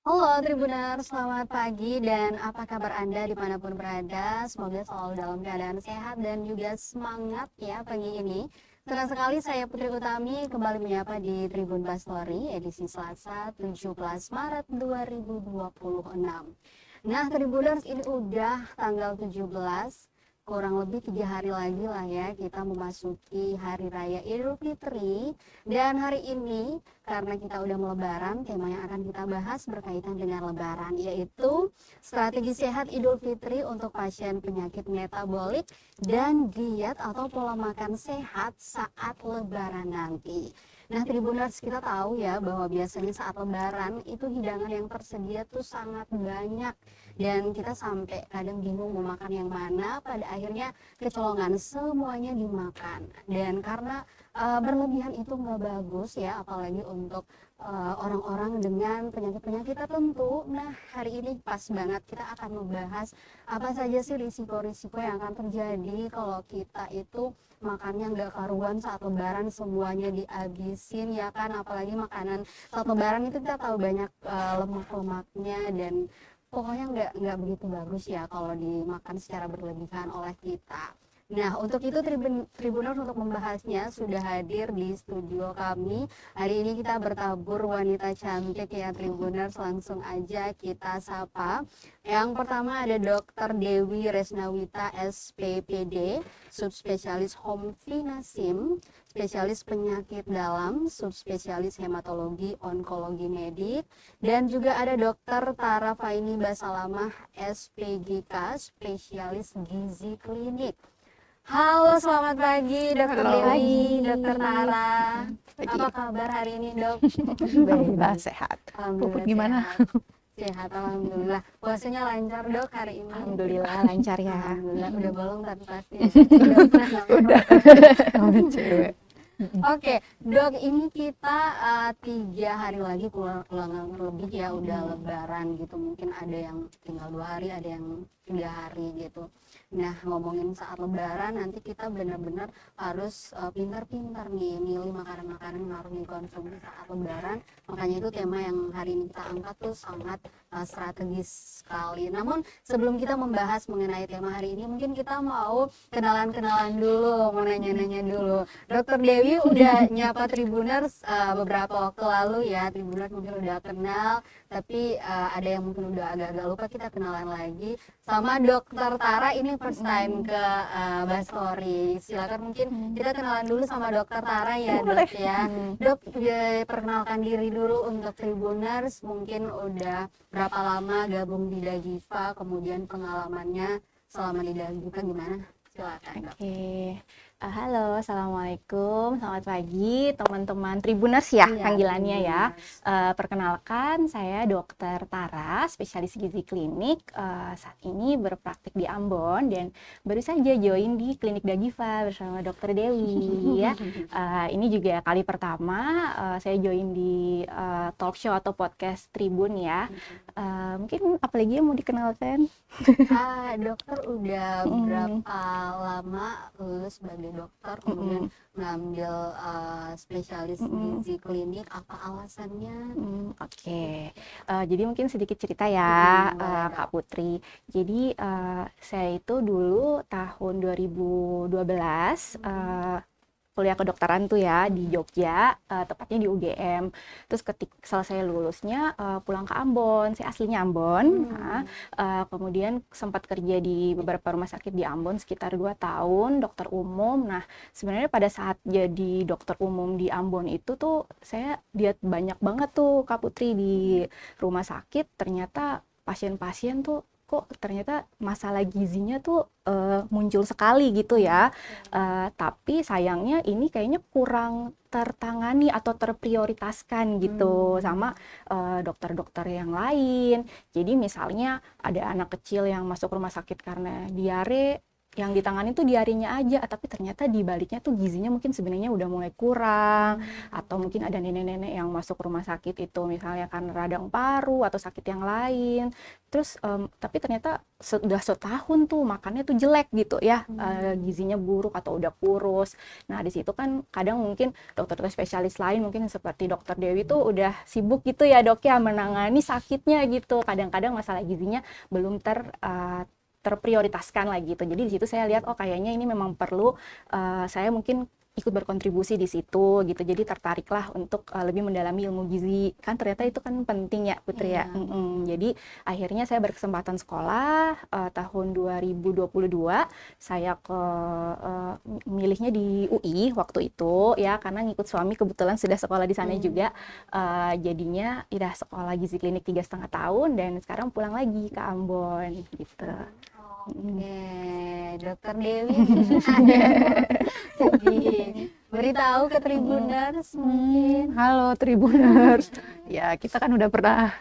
Halo Tribuners, selamat pagi dan apa kabar Anda dimanapun berada? Semoga selalu dalam keadaan sehat dan juga semangat ya pagi ini. Senang sekali saya Putri Utami kembali menyapa di Tribun Bastory edisi Selasa 17 Maret 2026. Nah Tribuners, ini udah tanggal 17, kurang lebih 3 hari lagi lah ya kita memasuki Hari Raya Idul Fitri. Dan hari ini karena kita udah melebaran, tema yang akan kita bahas berkaitan dengan lebaran, yaitu strategi sehat Idul Fitri untuk pasien penyakit metabolik dan diet atau pola makan sehat saat lebaran nanti. Nah Tribuners, kita tahu ya bahwa biasanya saat lebaran itu hidangan yang tersedia tuh sangat banyak dan kita sampai kadang bingung mau makan yang mana, pada akhirnya kecolongan semuanya dimakan. Dan karena berlebihan itu nggak bagus ya, apalagi untuk orang-orang dengan penyakit-penyakit tertentu. Nah hari ini pas banget kita akan membahas apa saja sih risiko-risiko yang akan terjadi kalau kita itu makannya nggak karuan saat lebaran, semuanya dihabisin ya kan, apalagi makanan saat lebaran itu kita tahu banyak lemak-lemaknya dan pokoknya nggak begitu bagus ya kalau dimakan secara berlebihan oleh kita. Nah untuk itu Tribuners, untuk membahasnya sudah hadir di studio kami. Hari ini kita bertabur wanita cantik ya Tribuners, langsung aja kita sapa. Yang pertama ada Dr. Dewi Resnawita SPPD, subspesialis Homfinasim, spesialis penyakit dalam, subspesialis hematologi onkologi medik, dan juga ada Dr. Tara Faini Basalamah SPGK, spesialis gizi klinik. Halo, selamat pagi Dr. Dewi, Dr. Tara. Apa kabar hari ini, Dok? Alhamdulillah sehat. Alhamdulillah gimana? Sehat, alhamdulillah. Puasanya lancar, Dok, hari ini? Alhamdulillah lancar ya. Alhamdulillah, udah bolong tapi pasti. Udah. Cewek. Oke, Dok, ini kita 3 hari lagi kurang lebih ya udah lebaran gitu. Mungkin ada yang tinggal 2 hari, ada yang 3 hari gitu. Nah ngomongin saat lebaran, nanti kita benar-benar harus pintar-pintar nih milih makanan-makanan yang harus dikonsumsi saat lebaran. Makanya itu tema yang hari ini kita angkat tuh sangat strategis sekali. Namun sebelum kita membahas mengenai tema hari ini, mungkin kita mau kenalan-kenalan dulu, mau nanya-nanya dulu. Dr. Dewi udah nyapa Tribuners beberapa waktu lalu ya, Tribuners mungkin udah kenal, tapi ada yang mungkin udah agak-agak lupa, kita kenalan lagi sama Dr. Tara. Ini first time ke Bastory. Silakan mungkin kita kenalan dulu sama Dr. Tara ya, Dok ya. Dok, perkenalkan diri dulu untuk Tribuners, mungkin udah berapa lama gabung di Dagiva, kemudian pengalamannya selama di Dagiva gimana? Silakan, Dok. Oke. Halo, assalamualaikum, selamat pagi teman-teman Tribuners ya, Iya, panggilannya ya. Tribuners. Perkenalkan, saya Dr. Tara, spesialis gizi klinik. Saat ini berpraktik di Ambon dan baru saja join di klinik Dagiva bersama Dr. Dewi ya. Ini juga kali pertama saya join di talk show atau podcast Tribun ya. Mungkin apalagi yang mau dikenalkan? Dokter udah berapa lama lulus sebagai dokter, kemudian ngambil spesialis gizi klinik, apa alasannya? Oke. Jadi mungkin sedikit cerita ya, boleh, Kak Putri. Jadi saya itu dulu tahun 2012 kuliah kedokteran tuh ya di Jogja, tepatnya di UGM. Terus selesai lulusnya pulang ke Ambon. Saya aslinya Ambon. Kemudian sempat kerja di beberapa rumah sakit di Ambon sekitar 2 tahun, dokter umum. Nah, sebenarnya pada saat jadi dokter umum di Ambon itu tuh saya lihat banyak banget tuh Kak Putri di rumah sakit, ternyata pasien-pasien tuh kok ternyata masalah gizinya tuh muncul sekali gitu ya. Tapi sayangnya ini kayaknya kurang tertangani atau terprioritaskan gitu sama dokter-dokter yang lain. Jadi misalnya ada anak kecil yang masuk rumah sakit karena diare, yang ditangani tuh diarenya aja, tapi ternyata di baliknya tuh gizinya mungkin sebenarnya udah mulai kurang, atau mungkin ada nenek-nenek yang masuk rumah sakit itu misalnya karena radang paru atau sakit yang lain. Terus tapi ternyata sudah setahun tuh makannya tuh jelek gitu ya, gizinya buruk atau udah kurus. Nah di situ kan kadang mungkin dokter-dokter spesialis lain mungkin seperti dokter Dewi tuh udah sibuk gitu ya dok ya menangani sakitnya gitu. Kadang-kadang masalah gizinya belum terprioritaskan lagi gitu. Jadi di situ saya lihat oh kayaknya ini memang perlu saya mungkin ikut berkontribusi di situ gitu. Jadi tertariklah untuk lebih mendalami ilmu gizi. Kan ternyata itu kan penting ya Putri ya. Jadi akhirnya saya berkesempatan sekolah tahun 2022 saya milihnya di UI waktu itu ya karena ngikut suami kebetulan sudah sekolah di sana juga. Jadinya udah sekolah gizi klinik 3,5 tahun dan sekarang pulang lagi ke Ambon gitu. Oke, Dokter Dewi beritahu ke Tribuners mungkin. Halo Tribuners, ya kita kan udah pernah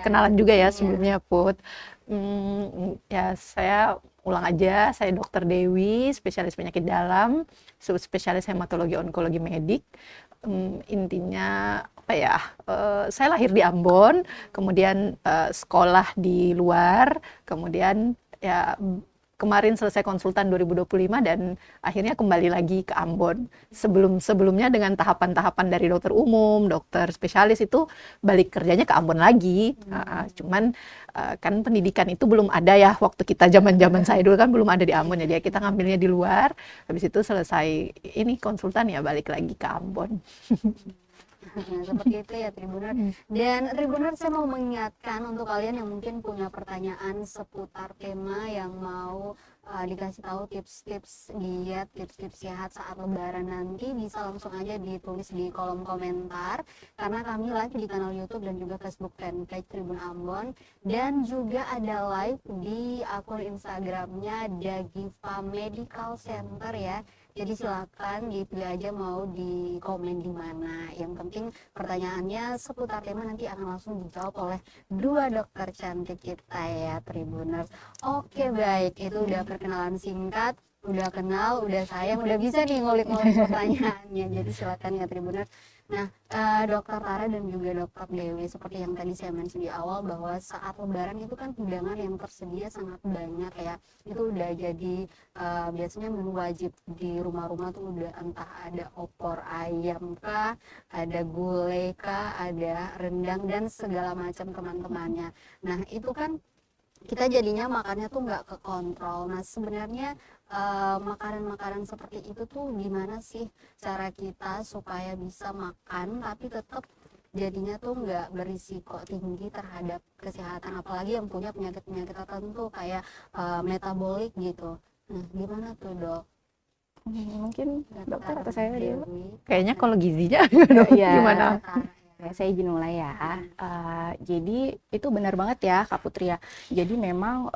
kenalan juga ya sebelumnya Put. Ya saya ulang aja, saya Dokter Dewi, spesialis penyakit dalam, subspesialis hematologi onkologi medik. Intinya apa ya? Saya lahir di Ambon, kemudian sekolah di luar, kemudian ya kemarin selesai konsultan 2025 dan akhirnya kembali lagi ke Ambon. Sebelumnya dengan tahapan-tahapan dari dokter umum, dokter spesialis itu balik kerjanya ke Ambon lagi. Cuman kan pendidikan itu belum ada ya waktu kita zaman-zaman saya dulu kan belum ada di Ambon, jadi kita ngambilnya di luar. Habis itu selesai ini konsultan ya balik lagi ke Ambon. Nah, seperti itu ya Tribuner. Dan Tribuner saya mau mengingatkan untuk kalian yang mungkin punya pertanyaan seputar tema yang mau dikasih tahu tips-tips diet, tips-tips sehat saat lebaran nanti bisa langsung aja ditulis di kolom komentar karena kami live di kanal YouTube dan juga Facebook fanpage Tribun Ambon dan juga ada live di akun Instagramnya Dagiva Medical Center ya. Jadi silakan dipilih aja mau di komen di mana. Yang penting pertanyaannya seputar tema nanti akan langsung dijawab oleh dua dokter cantik kita ya Tribuners. Oke baik, itu udah perkenalan singkat, udah kenal, udah sayang, udah bisa nih ngulik-ngulik pertanyaannya. Jadi silakan ya Tribuners. Nah, Dokter Tara dan juga Dokter Dewi, seperti yang tadi saya mention di awal bahwa saat Lebaran itu kan hidangan yang tersedia sangat banyak ya. Itu udah jadi biasanya menu wajib di rumah-rumah tuh udah entah ada opor ayam kah, ada gulai kah, ada rendang dan segala macam teman-temannya. Nah, itu kan kita jadinya makannya tuh nggak kekontrol. Nah sebenarnya makanan-makanan seperti itu tuh gimana sih cara kita supaya bisa makan tapi tetap jadinya tuh nggak berisiko tinggi terhadap kesehatan, apalagi yang punya penyakit-penyakit tertentu kayak metabolik gitu. Nah gimana tuh dok? Mungkin dokter atau saya dulu? Kayaknya kalau gizinya gimana? Saya izin mulai ya. Jadi itu benar banget ya Kak Putri ya. Jadi memang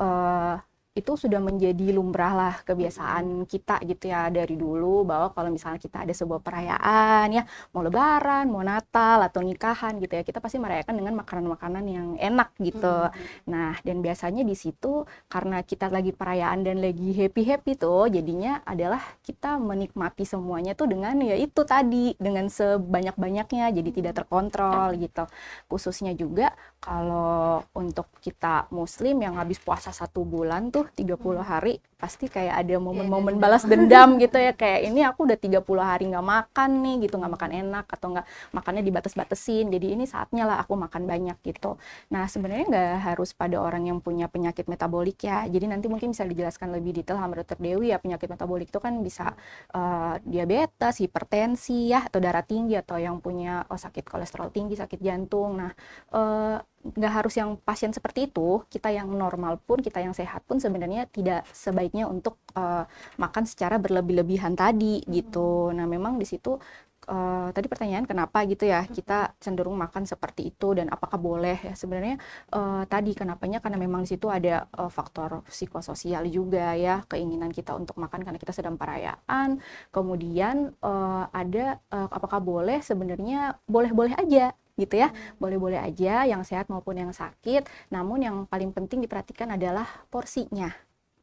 itu sudah menjadi lumrah lah kebiasaan kita gitu ya dari dulu bahwa kalau misalnya kita ada sebuah perayaan ya mau lebaran, mau Natal atau nikahan gitu ya kita pasti merayakan dengan makanan-makanan yang enak gitu. Nah dan biasanya di situ karena kita lagi perayaan dan lagi happy-happy tuh jadinya adalah kita menikmati semuanya tuh dengan ya itu tadi dengan sebanyak-banyaknya jadi tidak terkontrol gitu. Khususnya juga kalau untuk kita muslim yang habis puasa 1 bulan tuh 30 hari pasti kayak ada momen-momen balas dendam gitu ya kayak ini aku udah 30 hari nggak makan nih gitu nggak makan enak atau nggak makannya dibatas-batasin jadi ini saatnya lah aku makan banyak gitu. Nah sebenarnya nggak harus pada orang yang punya penyakit metabolik ya jadi nanti mungkin bisa dijelaskan lebih detail sama Dokter Dewi ya penyakit metabolik itu kan bisa diabetes, hipertensi ya atau darah tinggi atau yang punya sakit kolesterol tinggi, sakit jantung. Nah nggak harus yang pasien seperti itu, kita yang normal pun, kita yang sehat pun sebenarnya tidak sebaiknya untuk makan secara berlebih-lebihan tadi gitu. Nah memang di situ tadi pertanyaan kenapa gitu ya kita cenderung makan seperti itu dan apakah boleh ya sebenarnya tadi kenapanya karena memang di situ ada faktor psikososial juga ya keinginan kita untuk makan karena kita sedang perayaan. Kemudian ada apakah boleh sebenarnya boleh-boleh aja gitu ya, boleh-boleh aja yang sehat maupun yang sakit. Namun yang paling penting diperhatikan adalah porsinya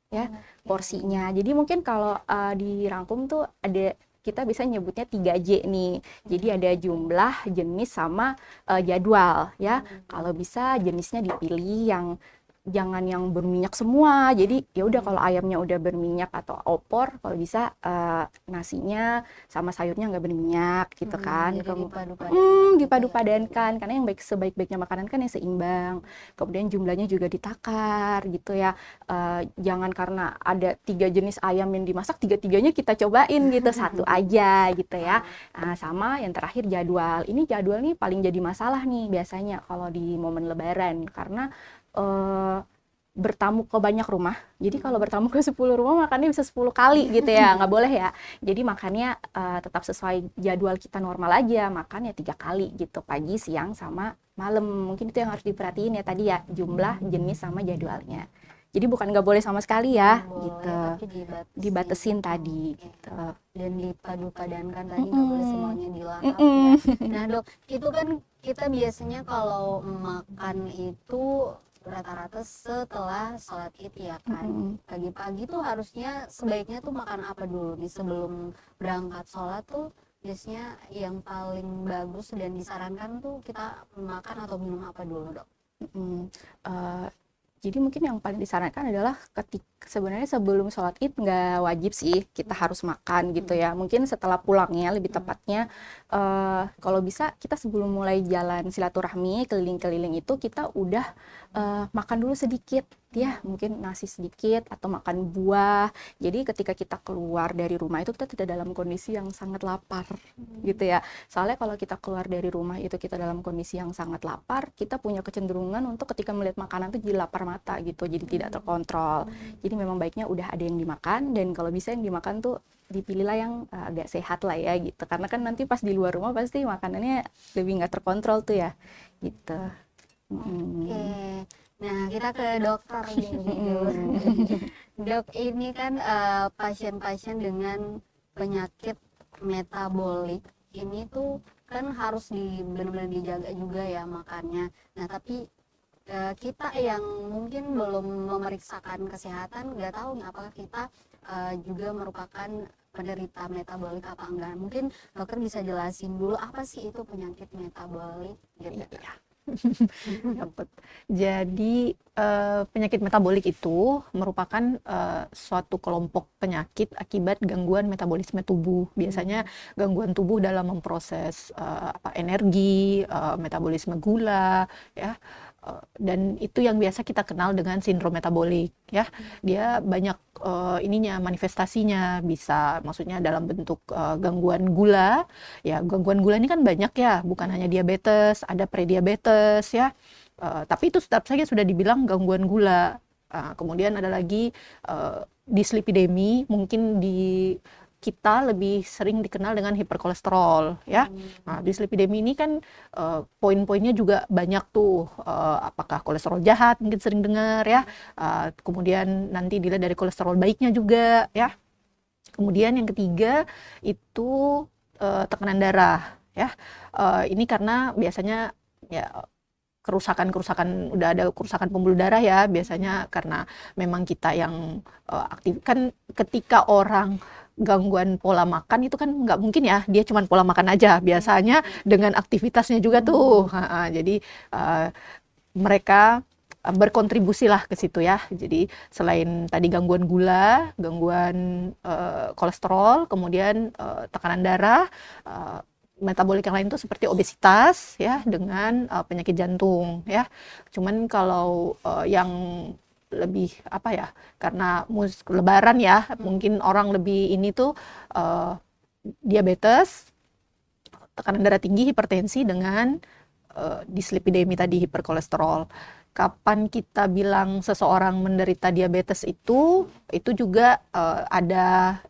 ya, porsinya. Jadi mungkin kalau dirangkum tuh ada kita bisa nyebutnya 3J nih. Jadi ada jumlah, jenis sama jadwal ya. Kalau bisa jenisnya dipilih yang jangan yang berminyak semua. Jadi ya udah kalau ayamnya udah berminyak atau opor, kalau bisa nasinya sama sayurnya nggak berminyak gitu kan. Jadi dipadu-padankan. Dipadu-padankan karena yang baik sebaik-baiknya makanan kan yang seimbang. Kemudian jumlahnya juga ditakar gitu ya. Jangan karena ada 3 jenis ayam yang dimasak, tiga-tiganya kita cobain gitu, satu aja gitu ya. Sama yang terakhir jadwal. Ini jadwal nih paling jadi masalah nih biasanya kalau di momen Lebaran karena bertamu ke banyak rumah. Jadi kalau bertamu ke 10 rumah makannya bisa 10 kali gitu ya, nggak boleh ya. Jadi makannya tetap sesuai jadwal kita normal aja, makannya 3 kali gitu, pagi, siang, sama malam. Mungkin itu yang harus diperhatiin ya tadi ya, jumlah, jenis, sama jadwalnya. Jadi bukan nggak boleh sama sekali ya, Boleh, gitu. tapi Dibatesin tadi, gitu. Dan dipadu-padankan tadi nggak boleh semuanya dilahap ya. Nah dok, itu kan kita biasanya kalau makan itu rata-rata setelah sholat id ya kan. Pagi-pagi tuh harusnya sebaiknya tuh makan apa dulu nih sebelum berangkat sholat tuh biasanya yang paling bagus dan disarankan tuh kita makan atau minum apa dulu dok? Jadi mungkin yang paling disarankan adalah sebenarnya sebelum sholat id nggak wajib sih kita harus makan gitu ya. Mungkin setelah pulangnya lebih tepatnya kalau bisa kita sebelum mulai jalan silaturahmi keliling-keliling itu kita udah makan dulu sedikit ya, mungkin nasi sedikit atau makan buah. Jadi ketika kita keluar dari rumah itu kita tidak dalam kondisi yang sangat lapar gitu ya. Soalnya kalau kita keluar dari rumah itu kita dalam kondisi yang sangat lapar, kita punya kecenderungan untuk ketika melihat makanan itu jadi lapar mata gitu, jadi tidak terkontrol. Jadi memang baiknya udah ada yang dimakan, dan kalau bisa yang dimakan tuh dipilihlah yang agak sehat lah ya gitu. Karena kan nanti pas di luar rumah pasti makanannya lebih nggak terkontrol tuh ya gitu. Oke. Nah, kita ke dokter nih. Dok, ini kan pasien-pasien dengan penyakit metabolik ini tuh kan harus benar-benar dijaga juga ya makannya. Nah, tapi kita yang mungkin belum memeriksakan kesehatan nggak tahu nih apakah kita juga merupakan penderita metabolik apa enggak. Mungkin dokter bisa jelasin dulu apa sih itu penyakit metabolik gitu. Dapet. Jadi penyakit metabolik itu merupakan suatu kelompok penyakit akibat gangguan metabolisme tubuh. Biasanya gangguan tubuh dalam memproses energi, metabolisme gula, ya. Dan itu yang biasa kita kenal dengan sindrom metabolik, ya. Dia banyak manifestasinya, bisa maksudnya dalam bentuk gangguan gula. Ya, gangguan gula ini kan banyak ya, bukan hanya diabetes, ada prediabetes ya. Tapi itu tetap saja sudah dibilang gangguan gula. Kemudian ada lagi dislipidemi, mungkin di kita lebih sering dikenal dengan hiperkolesterol ya. Nah, dislipidemi ini kan poin-poinnya juga banyak tuh. Apakah kolesterol jahat mungkin sering dengar ya. Kemudian nanti dilihat dari kolesterol baiknya juga ya. Kemudian yang ketiga itu tekanan darah ya. Ini karena biasanya ya kerusakan udah ada kerusakan pembuluh darah ya, biasanya karena memang kita yang aktif kan. Ketika orang gangguan pola makan itu kan nggak mungkin ya dia cuma pola makan aja, biasanya dengan aktivitasnya juga tuh. Jadi mereka berkontribusi lah ke situ ya. Jadi selain tadi gangguan gula, gangguan kolesterol, kemudian tekanan darah, metabolik yang lain tuh seperti obesitas ya, dengan penyakit jantung ya. Cuman kalau yang lebih apa ya, karena lebaran ya, mungkin orang lebih ini tuh diabetes, tekanan darah tinggi, hipertensi, dengan dislipidemi tadi, hiperkolesterol. Kapan kita bilang seseorang menderita diabetes itu juga ada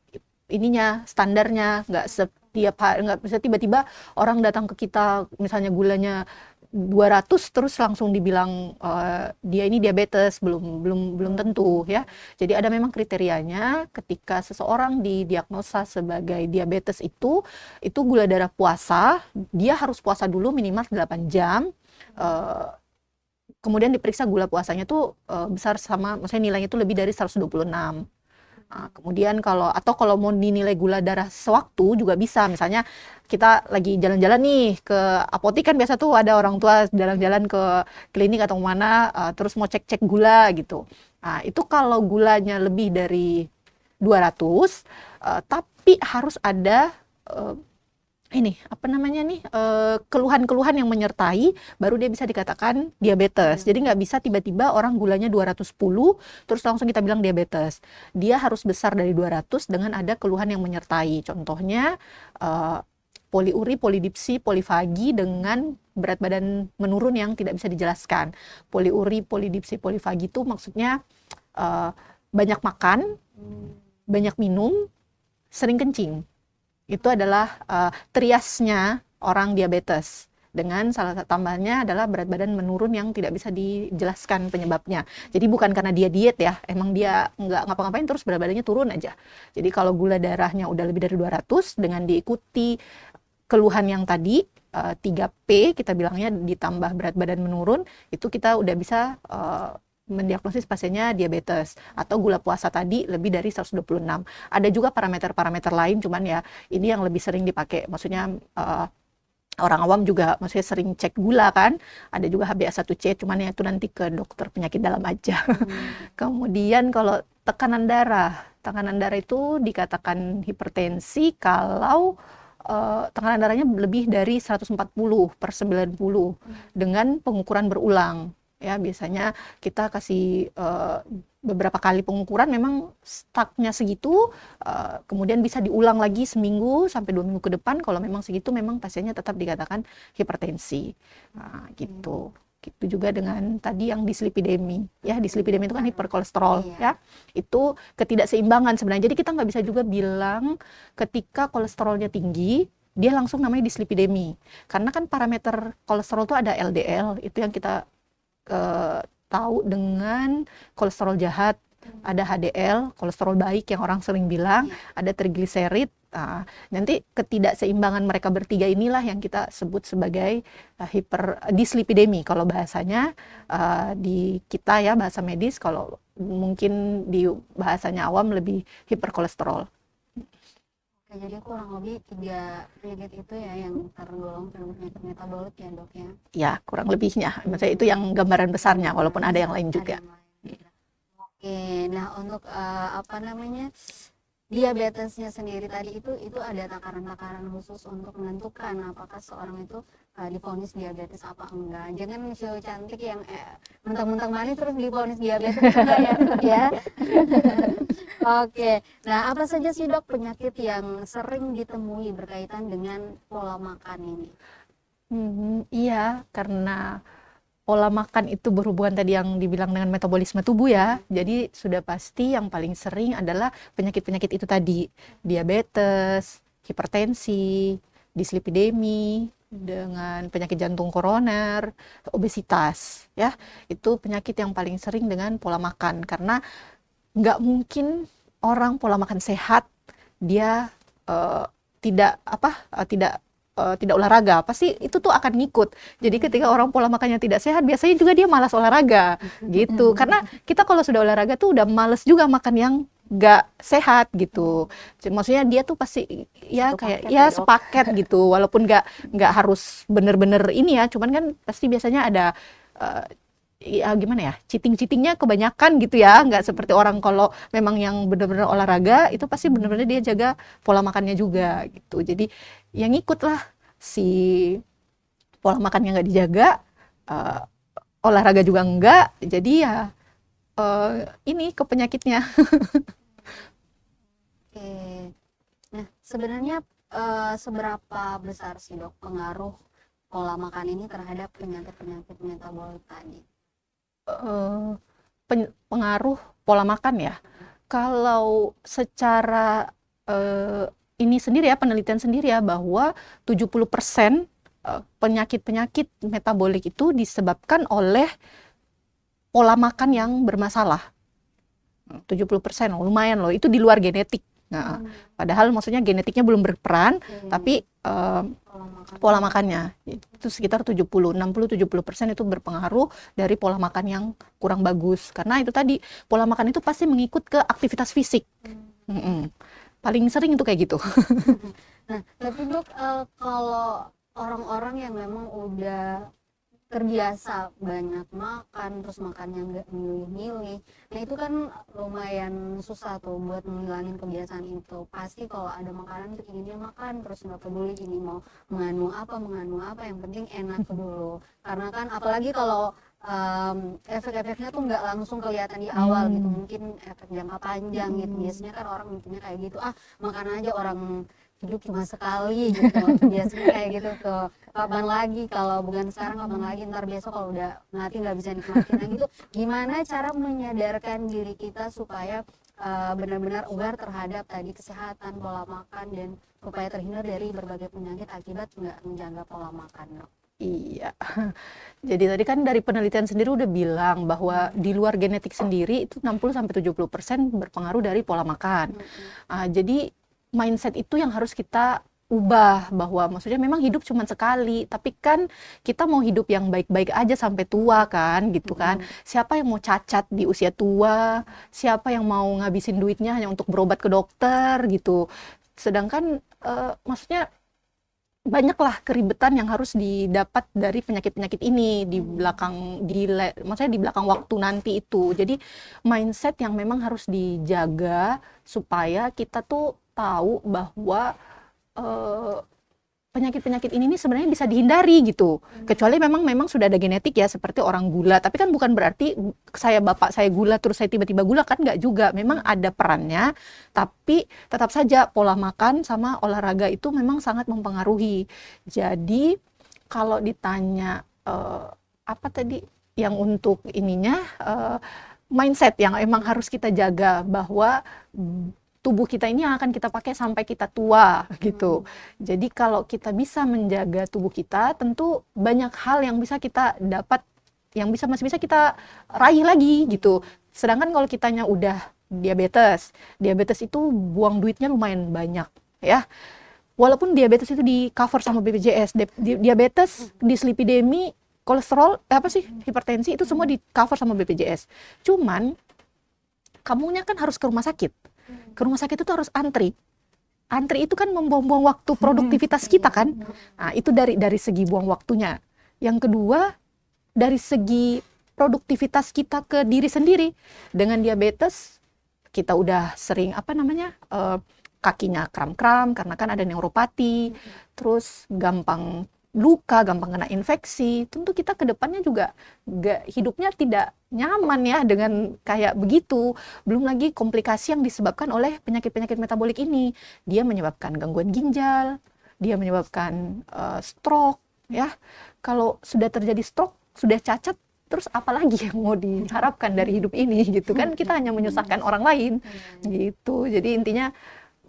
ininya, standarnya, nggak tiap hari, nggak bisa tiba-tiba orang datang ke kita misalnya gulanya 200 terus langsung dibilang dia ini diabetes, belum tentu ya. Jadi ada memang kriterianya ketika seseorang didiagnosa sebagai diabetes itu gula darah puasa, dia harus puasa dulu minimal 8 jam. eh, Kemudian diperiksa gula puasanya tuh besar sama, maksudnya nilainya itu lebih dari 126. Nah, kemudian kalau mau dinilai gula darah sewaktu juga bisa. Misalnya kita lagi jalan-jalan nih ke apotek, kan biasa tuh ada orang tua jalan-jalan ke klinik atau mana terus mau cek-cek gula gitu. Nah, itu kalau gulanya lebih dari 200 tapi harus ada eh, ini apa namanya nih keluhan-keluhan yang menyertai, baru dia bisa dikatakan diabetes. Jadi nggak bisa tiba-tiba orang gulanya 210 terus langsung kita bilang diabetes. Dia harus besar dari 200 dengan ada keluhan yang menyertai. Contohnya poliuri, polidipsi, polifagi dengan berat badan menurun yang tidak bisa dijelaskan. Poliuri, polidipsi, polifagi itu maksudnya banyak makan, banyak minum, sering kencing. Itu adalah triasnya orang diabetes. Dengan salah satu tambahnya adalah berat badan menurun yang tidak bisa dijelaskan penyebabnya. Jadi bukan karena dia diet ya, emang dia nggak ngapa-ngapain terus berat badannya turun aja. Jadi kalau gula darahnya udah lebih dari 200 dengan diikuti keluhan yang tadi 3P kita bilangnya ditambah berat badan menurun, itu kita udah bisa mendiagnosis pasiennya diabetes. Atau gula puasa tadi lebih dari 126. Ada juga parameter-parameter lain, cuman ya ini yang lebih sering dipakai. Maksudnya orang awam juga maksudnya sering cek gula kan. Ada juga HbA1c, cuman ya itu nanti ke dokter penyakit dalam aja. Kemudian kalau tekanan darah itu dikatakan hipertensi kalau tekanan darahnya lebih dari 140/90 dengan pengukuran berulang. Ya, biasanya kita kasih beberapa kali pengukuran, memang stucknya segitu, kemudian bisa diulang lagi seminggu sampai 2 minggu ke depan. Kalau memang segitu, memang pasiennya tetap dikatakan hipertensi. Nah, gitu. Gitu juga dengan tadi yang dislipidemi. Ya, dislipidemi itu kan hiperkolesterol. Ya, itu ketidakseimbangan sebenarnya. Jadi kita nggak bisa juga bilang ketika kolesterolnya tinggi, dia langsung namanya dislipidemi. Karena kan parameter kolesterol itu ada LDL, itu yang kita tahu dengan kolesterol jahat, ada HDL, kolesterol baik yang orang sering bilang, ada trigliserid. Nah, nanti ketidakseimbangan mereka bertiga inilah yang kita sebut sebagai dislipidemi. Kalau bahasanya di kita ya bahasa medis, kalau mungkin di bahasanya awam lebih hiperkolesterol. Jadi kurang lebih 3 penyakit itu ya yang tergolong penyakit metabolik ya dok ya? Ya, kurang lebihnya. Maksudnya itu yang gambaran besarnya, walaupun ada yang lain juga. Oke, nah untuk diabetesnya sendiri tadi itu ada takaran-takaran khusus untuk menentukan apakah seorang itu divonis diabetes apa enggak. Jangan show cantik yang mentang-mentang manis terus divonis diabetes enggak ya dok ya. Oke, nah apa saja sih dok penyakit yang sering ditemui berkaitan dengan pola makan ini? Iya, karena pola makan itu berhubungan tadi yang dibilang dengan metabolisme tubuh ya. Jadi sudah pasti yang paling sering adalah penyakit-penyakit itu tadi. Diabetes, hipertensi, dislipidemi, dengan penyakit jantung koroner, obesitas ya. Itu penyakit yang paling sering dengan pola makan. Karena nggak mungkin orang pola makan sehat dia tidak olahraga, pasti itu tuh akan ngikut. Jadi ketika orang pola makannya tidak sehat, biasanya juga dia malas olahraga gitu. Karena kita kalau sudah olahraga tuh udah males juga makan yang nggak sehat gitu. Maksudnya dia tuh pasti ya kayak ya sepaket gitu. Walaupun nggak harus bener-bener ini ya, cuman kan pasti biasanya ada ya gimana ya, cheatingnya kebanyakan gitu ya, nggak seperti orang kalau memang yang benar-benar olahraga itu pasti benar-benar dia jaga pola makannya juga gitu. Jadi yang ngikut lah, si pola makannya nggak dijaga, olahraga juga enggak, jadi ya ini ke penyakitnya. Oke, nah sebenarnya seberapa besar sih dok pengaruh pola makan ini terhadap penyakit-penyakit metabolik tadi? Pengaruh pola makan ya. Kalau secara ini sendiri ya, penelitian sendiri ya, bahwa 70% penyakit-penyakit metabolik itu disebabkan oleh pola makan yang bermasalah. 70% loh, lumayan loh, itu di luar genetik. Nah, padahal maksudnya genetiknya belum berperan, tapi pola makannya itu sekitar 60-70% itu berpengaruh dari pola makan yang kurang bagus. Karena itu tadi, pola makan itu pasti mengikut ke aktivitas fisik. Paling sering itu kayak gitu. Nah, tapi Dok, kalau orang-orang yang memang udah terbiasa banyak makan, terus makannya nggak milih-milih, nah itu kan lumayan susah tuh buat menghilangin kebiasaan itu. Pasti kalau ada makanan tuh inginnya makan, terus nggak peduli ini mau mengandung apa, yang penting enak dulu. Karena kan apalagi kalau efek-efeknya tuh nggak langsung kelihatan di awal gitu, mungkin efek jangka panjang gitu. Biasanya kan orang mikirnya kayak gitu, makan aja, orang hidup cuma sekali gitu. Biasanya kayak gitu tuh, kapan lagi, kalau bukan sekarang kapan lagi, ntar besok kalau udah mati nggak bisa nikmatin. Nah gitu, gimana cara menyadarkan diri kita supaya benar-benar aware terhadap tadi kesehatan, pola makan, dan supaya terhindar dari berbagai penyakit akibat nggak menjaga pola makan, Dok? Iya, jadi tadi kan dari penelitian sendiri udah bilang bahwa di luar genetik sendiri itu 60-70% berpengaruh dari pola makan. Jadi mindset itu yang harus kita ubah, bahwa maksudnya memang hidup cuma sekali, tapi kan kita mau hidup yang baik-baik aja sampai tua kan, gitu kan. Siapa yang mau cacat di usia tua? Siapa yang mau ngabisin duitnya hanya untuk berobat ke dokter gitu? Sedangkan maksudnya banyaklah keribetan yang harus didapat dari penyakit-penyakit ini di belakang, maksudnya di belakang waktu nanti itu. Jadi mindset yang memang harus dijaga supaya kita tuh tahu bahwa penyakit-penyakit ini nih sebenarnya bisa dihindari gitu. Kecuali memang sudah ada genetik ya, seperti orang gula. Tapi kan bukan berarti bapak saya gula terus saya tiba-tiba gula, kan nggak juga. Memang ada perannya, tapi tetap saja pola makan sama olahraga itu memang sangat mempengaruhi. Jadi kalau ditanya apa tadi yang untuk ininya, mindset yang emang harus kita jaga, bahwa tubuh kita ini yang akan kita pakai sampai kita tua gitu. Jadi kalau kita bisa menjaga tubuh kita, tentu banyak hal yang bisa kita dapat, yang masih bisa kita raih lagi gitu. Sedangkan kalau kitanya udah diabetes itu buang duitnya lumayan banyak ya. Walaupun diabetes itu di cover sama BPJS, diabetes, dislipidemi, kolesterol, hipertensi, itu semua di cover sama BPJS. Cuman kamunya kan harus ke rumah sakit. Ke rumah sakit itu harus antri. Antri itu kan membuang-buang waktu produktivitas kita kan. Nah, itu dari segi buang waktunya. Yang kedua, dari segi produktivitas kita ke diri sendiri. Dengan diabetes, kita udah sering kakinya kram-kram karena kan ada neuropati, terus gampang luka, gampang kena infeksi. Tentu kita ke depannya juga hidupnya tidak nyaman ya dengan kayak begitu. Belum lagi komplikasi yang disebabkan oleh penyakit-penyakit metabolik ini. Dia menyebabkan gangguan ginjal, dia menyebabkan stroke ya. Kalau sudah terjadi stroke, sudah cacat, terus apalagi yang mau diharapkan dari hidup ini gitu kan. Kita hanya menyusahkan orang lain gitu. Jadi intinya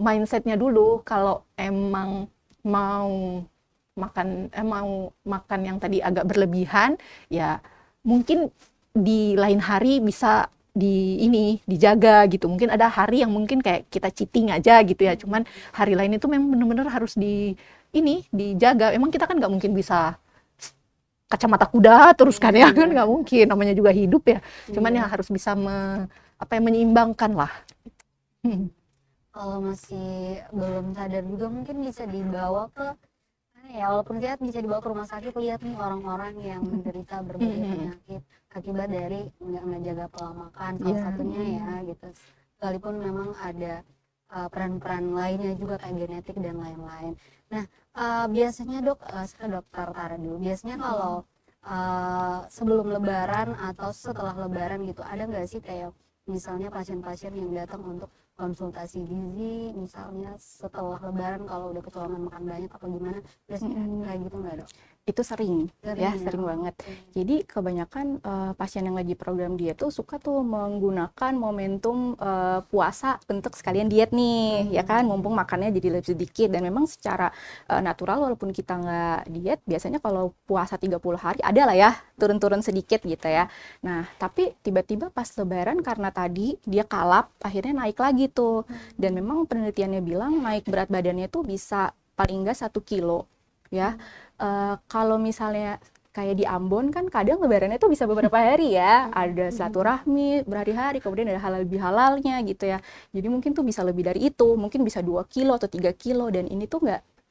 mindsetnya dulu, kalau emang mau makan yang tadi agak berlebihan, ya mungkin di lain hari bisa dijaga gitu. Mungkin ada hari yang mungkin kayak kita cheating aja gitu ya. Cuman hari lain itu memang benar-benar harus dijaga. Emang kita kan nggak mungkin bisa kacamata kuda terus kan ya, kan nggak mungkin. Namanya juga hidup ya. Cuman ya harus bisa menyeimbangkan lah. Kalau masih belum sadar juga mungkin bisa dibawa ke walaupun sehat, bisa dibawa ke rumah sakit, lihat nih orang-orang yang menderita berbagai penyakit akibat dari nggak jaga pola makan, salah satunya ya gitu. Sekalipun memang ada peran-peran lainnya juga kayak genetik dan lain-lain. Nah, biasanya Dok, saya Dokter Tara dulu, biasanya kalau sebelum lebaran atau setelah lebaran gitu, ada nggak sih kayak misalnya pasien-pasien yang datang untuk konsultasi gizi misalnya setelah lebaran, kalau udah kecolongan makan banyak atau gimana, biasanya kayak gitu nggak Dok? Itu sering, Sering ya, ya? sering banget. Oke. Jadi kebanyakan pasien yang lagi program diet tuh suka tuh menggunakan momentum puasa untuk sekalian diet nih, ya kan, mumpung makannya jadi lebih sedikit. Dan memang secara natural walaupun kita nggak diet, biasanya kalau puasa 30 hari ada lah ya turun-turun sedikit gitu ya. Nah, tapi tiba-tiba pas lebaran karena tadi dia kalap, akhirnya naik lagi tuh. Dan memang penelitiannya bilang naik berat badannya tuh bisa paling nggak 1 kilo ya. Kalau misalnya kayak di Ambon kan kadang lebarannya tuh bisa beberapa hari ya, ada silaturahmi berhari-hari, kemudian ada halal bihalalnya gitu ya. Jadi mungkin tuh bisa lebih dari itu, mungkin bisa 2 kilo atau 3 kilo, dan ini tuh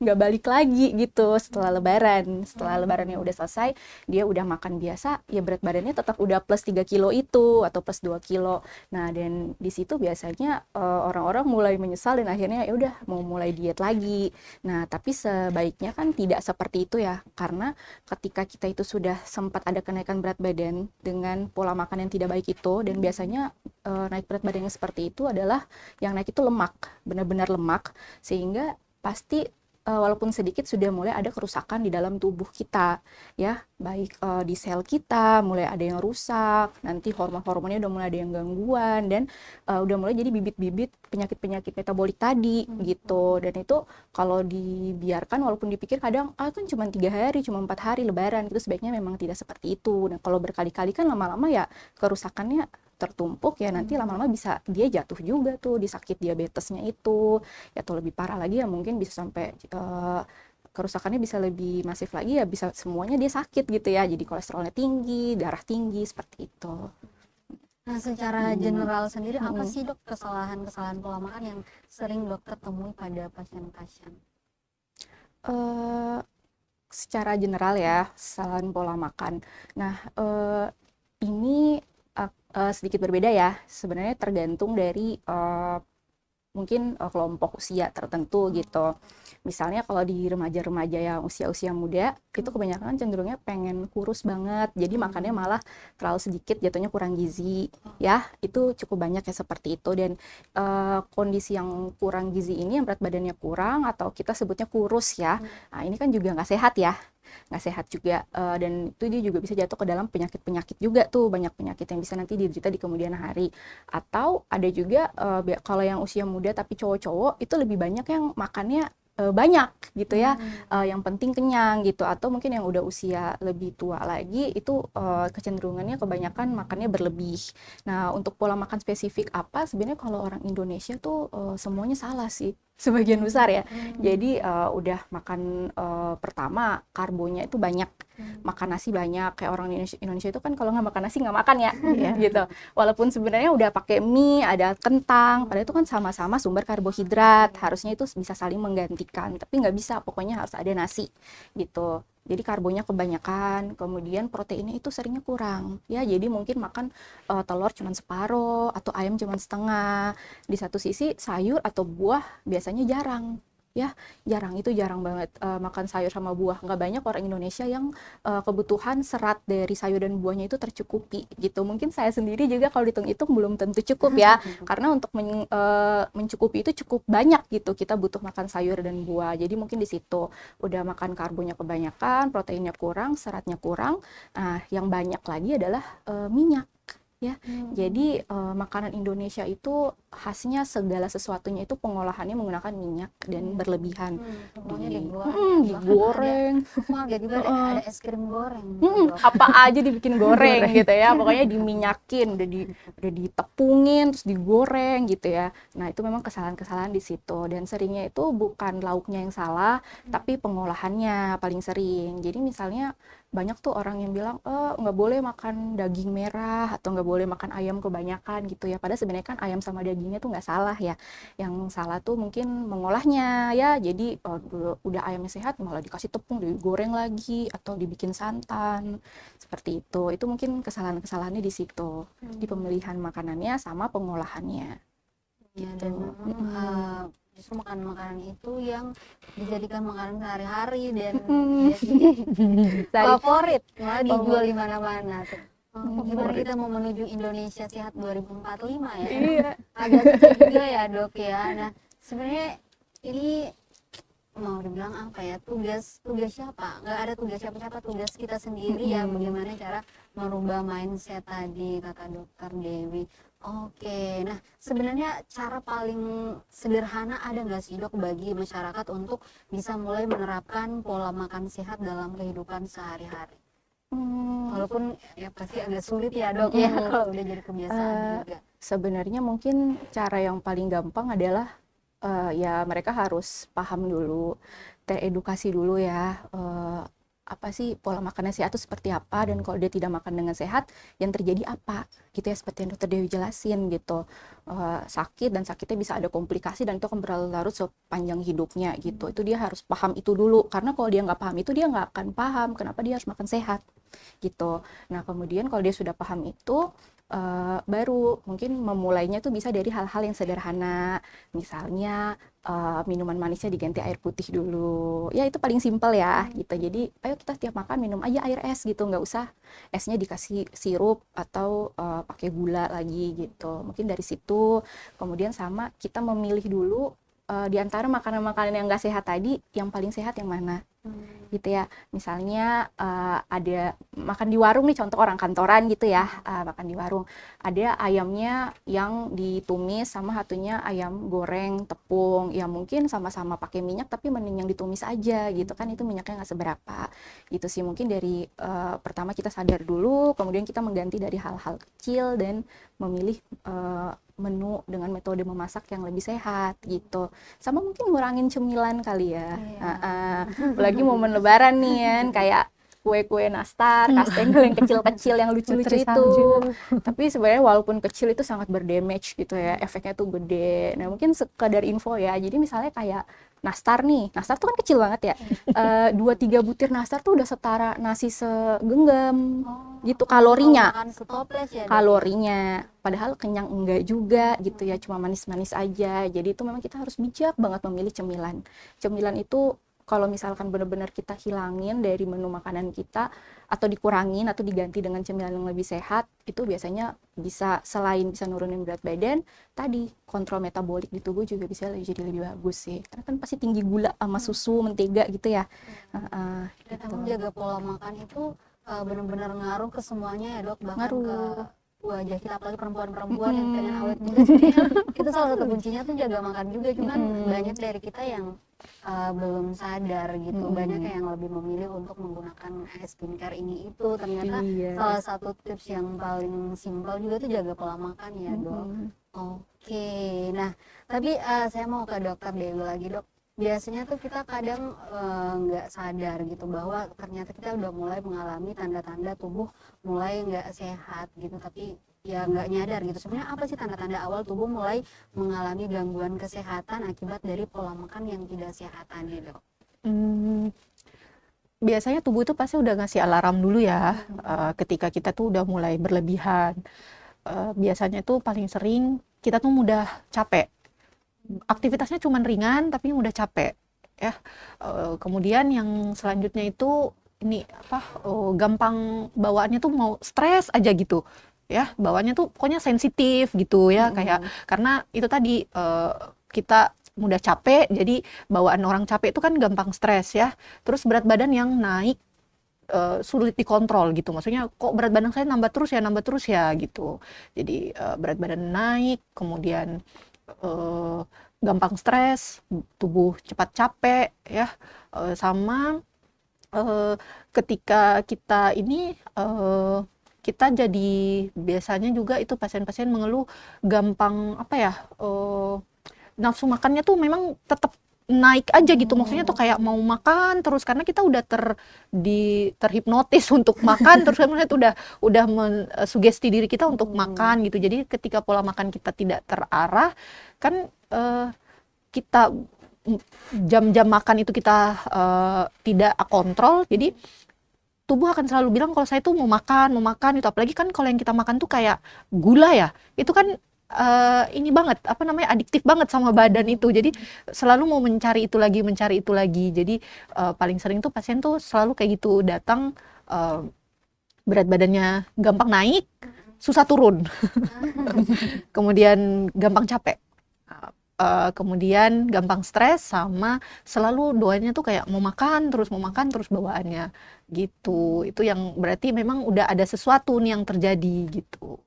nggak balik lagi gitu setelah lebarannya udah selesai, dia udah makan biasa, ya berat badannya tetap udah plus 3 kilo itu atau plus 2 kilo. Nah, dan di situ biasanya orang-orang mulai menyesal dan akhirnya ya udah mau mulai diet lagi. Nah, tapi sebaiknya kan tidak seperti itu ya, karena ketika kita itu sudah sempat ada kenaikan berat badan dengan pola makan yang tidak baik itu, dan biasanya naik berat badan yang seperti itu adalah yang naik itu lemak, benar-benar lemak, sehingga pasti walaupun sedikit sudah mulai ada kerusakan di dalam tubuh kita ya, baik di sel kita mulai ada yang rusak, nanti hormon-hormonnya udah mulai ada yang gangguan, dan udah mulai jadi bibit-bibit penyakit-penyakit metabolik tadi gitu. Dan itu kalau dibiarkan, walaupun dipikir kadang kan cuma 3 hari, cuma 4 hari lebaran, itu sebaiknya memang tidak seperti itu. Nah, kalau berkali-kali kan lama-lama ya kerusakannya tertumpuk ya, nanti lama-lama bisa dia jatuh juga tuh di sakit diabetesnya itu ya, atau lebih parah lagi ya mungkin bisa sampai kerusakannya bisa lebih masif lagi ya, bisa semuanya dia sakit gitu ya, jadi kolesterolnya tinggi, darah tinggi, seperti itu. Nah, secara general sendiri apa sih dok kesalahan-kesalahan pola makan yang sering dokter temui pada pasien-pasien? Secara general ya, kesalahan pola makan. Nah, ini sedikit berbeda ya, sebenarnya tergantung dari mungkin kelompok usia tertentu gitu. Misalnya kalau di remaja-remaja yang usia-usia muda, itu kebanyakan cenderungnya pengen kurus banget, jadi makannya malah terlalu sedikit, jatuhnya kurang gizi ya, itu cukup banyak ya seperti itu. Dan kondisi yang kurang gizi ini, yang berat badannya kurang atau kita sebutnya kurus ya, nah ini kan juga nggak sehat ya, nggak sehat juga, dan itu dia juga bisa jatuh ke dalam penyakit-penyakit juga tuh, banyak penyakit yang bisa nanti diderita di kemudian hari. Atau ada juga kalau yang usia muda tapi cowok-cowok itu lebih banyak yang makannya banyak gitu ya, yang penting kenyang gitu. Atau mungkin yang udah usia lebih tua lagi itu kecenderungannya kebanyakan makannya berlebih. Nah, untuk pola makan spesifik apa, sebenarnya kalau orang Indonesia tuh semuanya salah sih sebagian besar ya. Jadi udah makan pertama karbonya itu banyak, makan nasi banyak, kayak orang Indonesia itu kan kalau nggak makan nasi nggak makan ya gitu. Walaupun sebenarnya udah pakai mie, ada kentang, padahal itu kan sama-sama sumber karbohidrat, harusnya itu bisa saling menggantikan, tapi nggak bisa, pokoknya harus ada nasi gitu. Jadi karbonya kebanyakan, kemudian proteinnya itu seringnya kurang ya, jadi mungkin makan telur cuma separuh atau ayam cuma setengah. Di satu sisi sayur atau buah biasanya jarang ya, jarang banget makan sayur sama buah. Nggak banyak orang Indonesia yang kebutuhan serat dari sayur dan buahnya itu tercukupi gitu. Mungkin saya sendiri juga kalau dihitung-hitung belum tentu cukup ya, karena untuk mencukupi itu cukup banyak gitu, kita butuh makan sayur dan buah. Jadi mungkin di situ udah makan karbonya kebanyakan, proteinnya kurang, seratnya kurang. Nah, yang banyak lagi adalah minyak ya. Jadi makanan Indonesia itu khasnya segala sesuatunya itu pengolahannya menggunakan minyak dan berlebihan. Semuanya Digoreng. Ada juga ada es krim goreng. Apa aja dibikin goreng gitu ya, pokoknya diminyakin, udah ditepungin terus digoreng gitu ya. Nah, itu memang kesalahan-kesalahan di situ, dan seringnya itu bukan lauknya yang salah, tapi pengolahannya paling sering. Jadi misalnya banyak tuh orang yang bilang nggak boleh makan daging merah atau nggak boleh makan ayam kebanyakan gitu ya, padahal sebenarnya kan ayam sama dagingnya tuh nggak salah ya, yang salah tuh mungkin mengolahnya ya. Jadi udah ayamnya sehat malah dikasih tepung, digoreng lagi atau dibikin santan seperti itu mungkin kesalahan-kesalahannya di situ, di pemilihan makanannya sama pengolahannya Ya, gitu. dan justru makanan-makanan itu yang dijadikan makanan sehari-hari dan jadi favorit, malah dijual di mana-mana tuh. Gimana kita mau menuju Indonesia Sehat 2045 ya? Iya. Agak susah juga ya dok ya. Nah, sebenarnya ini mau dibilang apa ya, tugas siapa, nggak ada tugas siapa-siapa, tugas kita sendiri ya, bagaimana cara merubah mindset tadi kata dokter Dewi. Oke, nah sebenarnya cara paling sederhana ada nggak sih dok bagi masyarakat untuk bisa mulai menerapkan pola makan sehat dalam kehidupan sehari-hari? Walaupun ya pasti agak sulit ya dok ya kalau udah jadi kebiasaan juga. Sebenarnya mungkin cara yang paling gampang adalah ya mereka harus paham dulu, teredukasi dulu ya, apa sih pola makannya sehat itu seperti apa, dan kalau dia tidak makan dengan sehat yang terjadi apa gitu ya, seperti yang dokter Dewi jelasin gitu. Sakit, dan sakitnya bisa ada komplikasi dan itu akan berlarut sepanjang hidupnya gitu. Itu dia harus paham itu dulu, karena kalau dia nggak paham itu dia nggak akan paham kenapa dia harus makan sehat gitu. Nah kemudian kalau dia sudah paham itu, baru mungkin memulainya tuh bisa dari hal-hal yang sederhana, misalnya minuman manisnya diganti air putih dulu, ya itu paling simpel ya gitu. Jadi ayo kita setiap makan minum aja air es gitu, nggak usah esnya dikasih sirup atau pakai gula lagi gitu. Mungkin dari situ. Kemudian sama kita memilih dulu di antara makanan-makanan yang nggak sehat tadi, yang paling sehat yang mana gitu ya. Misalnya ada makan di warung nih, contoh orang kantoran gitu ya, makan di warung ada ayamnya yang ditumis sama satunya ayam goreng tepung, ya mungkin sama-sama pakai minyak tapi mending yang ditumis aja gitu kan, itu minyaknya nggak seberapa gitu sih. Mungkin dari pertama kita sadar dulu, kemudian kita mengganti dari hal-hal kecil dan memilih menu dengan metode memasak yang lebih sehat gitu. Sama mungkin ngurangin cemilan kali ya. Apalagi momen lebaran nih kan, kayak kue-kue nastar, kastengel yang kecil-kecil yang lucu-lucu itu. Tapi sebenarnya walaupun kecil itu sangat berdamage gitu ya, efeknya tuh gede. Nah mungkin sekadar info ya, jadi misalnya kayak nastar nih, nastar tuh kan kecil banget ya, 2-3 butir nastar tuh udah setara nasi segenggam gitu kalorinya. Kalorinya, padahal kenyang enggak juga gitu ya, cuma manis-manis aja. Jadi itu memang kita harus bijak banget memilih cemilan. Cemilan itu kalau misalkan benar-benar kita hilangin dari menu makanan kita, atau dikurangin atau diganti dengan cemilan yang lebih sehat, itu biasanya bisa, selain bisa nurunin berat badan, tadi kontrol metabolik di tubuh juga bisa jadi lebih bagus sih. Karena kan pasti tinggi gula sama susu, mentega gitu ya. Dan emang jaga pola makan itu benar-benar ngaruh ke semuanya ya dok, bahkan Ngaruh. ke wajah kita, apalagi perempuan-perempuan yang pengen awet juga sebenarnya itu salah satu kuncinya tuh jaga makan juga. Cuman banyak dari kita yang belum sadar gitu, banyak yang lebih memilih untuk menggunakan skincare ini itu. Ternyata salah satu tips yang paling simpel juga tuh jaga pola makan ya dok. Oke, nah tapi saya mau ke dokter Dewi lagi dok. Biasanya tuh kita kadang nggak sadar gitu bahwa ternyata kita udah mulai mengalami tanda-tanda tubuh mulai nggak sehat gitu, tapi ya nggak nyadar gitu. Sebenarnya apa sih tanda-tanda awal tubuh mulai mengalami gangguan kesehatan akibat dari pola makan yang tidak sehat tadi dok? Biasanya tubuh itu pasti udah ngasih alarm dulu ya, ketika kita tuh udah mulai berlebihan. Biasanya tuh paling sering kita tuh mudah capek. Aktivitasnya cuma ringan tapi udah capek ya. Kemudian yang selanjutnya itu ini gampang bawaannya tuh mau stres aja gitu ya, bawaannya tuh pokoknya sensitif gitu ya, kayak karena itu tadi kita mudah capek, jadi bawaan orang capek itu kan gampang stres ya. Terus berat badan yang naik sulit dikontrol gitu, maksudnya kok berat badan saya nambah terus ya gitu. Jadi berat badan naik, kemudian gampang stres, tubuh cepat capek ya, sama ketika kita ini kita jadi biasanya juga itu pasien-pasien mengeluh gampang apa ya, nafsu makannya tuh memang tetap naik aja gitu, maksudnya tuh kayak mau makan terus karena kita udah terhipnotis untuk makan terus, kemudian udah sugesti diri kita untuk makan gitu. Jadi ketika pola makan kita tidak terarah kan, kita jam-jam makan itu kita tidak kontrol, jadi tubuh akan selalu bilang kalau saya tuh mau makan itu. Apalagi kan kalau yang kita makan tuh kayak gula ya, itu kan ini banget, apa namanya, adiktif banget sama badan itu. Jadi selalu mau mencari itu lagi. Jadi paling sering tuh pasien tuh selalu kayak gitu, datang berat badannya gampang naik, susah turun, kemudian gampang capek. kemudian gampang stres, sama selalu doanya tuh kayak mau makan terus bawaannya gitu. Itu yang berarti memang udah ada sesuatu nih yang terjadi gitu.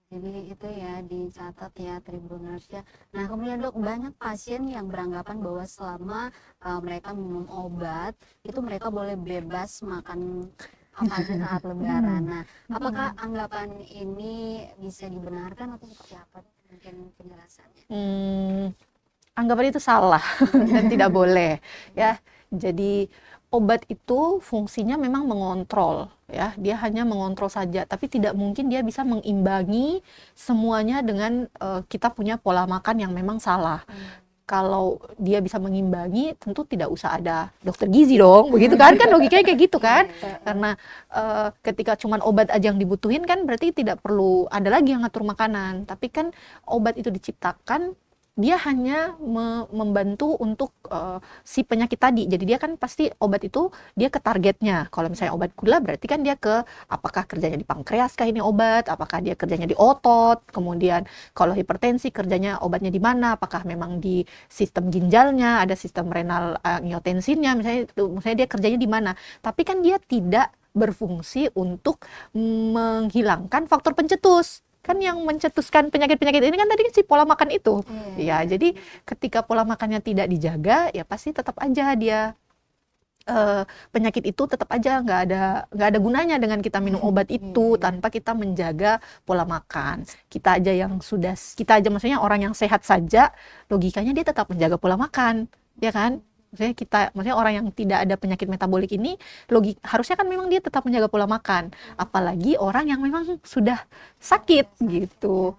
Jadi itu ya dicatat ya Tribuners ya. Nah kemudian dok, banyak pasien yang beranggapan bahwa selama mereka minum obat itu mereka boleh bebas makan apa aja saat lebaran. Nah apakah anggapan ini bisa dibenarkan atau seperti apa? Mungkin penjelasannya. Anggapan itu salah dan tidak boleh ya. Jadi obat itu fungsinya memang mengontrol ya, dia hanya mengontrol saja, tapi tidak mungkin dia bisa mengimbangi semuanya dengan kita punya pola makan yang memang salah. Kalau dia bisa mengimbangi, tentu tidak usah ada dokter gizi dong, begitu kan? Kan logikanya kayak gitu kan? Karena ketika cuman obat aja yang dibutuhin kan berarti tidak perlu ada lagi yang ngatur makanan. Tapi kan obat itu diciptakan, dia hanya membantu untuk si penyakit tadi. Jadi dia kan pasti obat itu dia ke targetnya. Kalau misalnya obat gula berarti kan dia ke apakah kerjanya di pankreas kah ini obat, apakah dia kerjanya di otot, kemudian kalau hipertensi kerjanya obatnya di mana, apakah memang di sistem ginjalnya, ada sistem renal angiotensinnya, misalnya dia kerjanya di mana. Tapi kan dia tidak berfungsi untuk menghilangkan faktor pencetus. Kan yang mencetuskan penyakit-penyakit ini kan tadi si pola makan itu. Ya, jadi ketika pola makannya tidak dijaga, ya pasti tetap aja dia penyakit itu tetap aja nggak ada gunanya dengan kita minum obat itu tanpa kita menjaga pola makan. Kita aja maksudnya orang yang sehat saja logikanya dia tetap menjaga pola makan, ya kan? Maksudnya orang yang tidak ada penyakit metabolik ini harusnya kan memang dia tetap menjaga pola makan, apalagi orang yang memang sudah sakit gitu.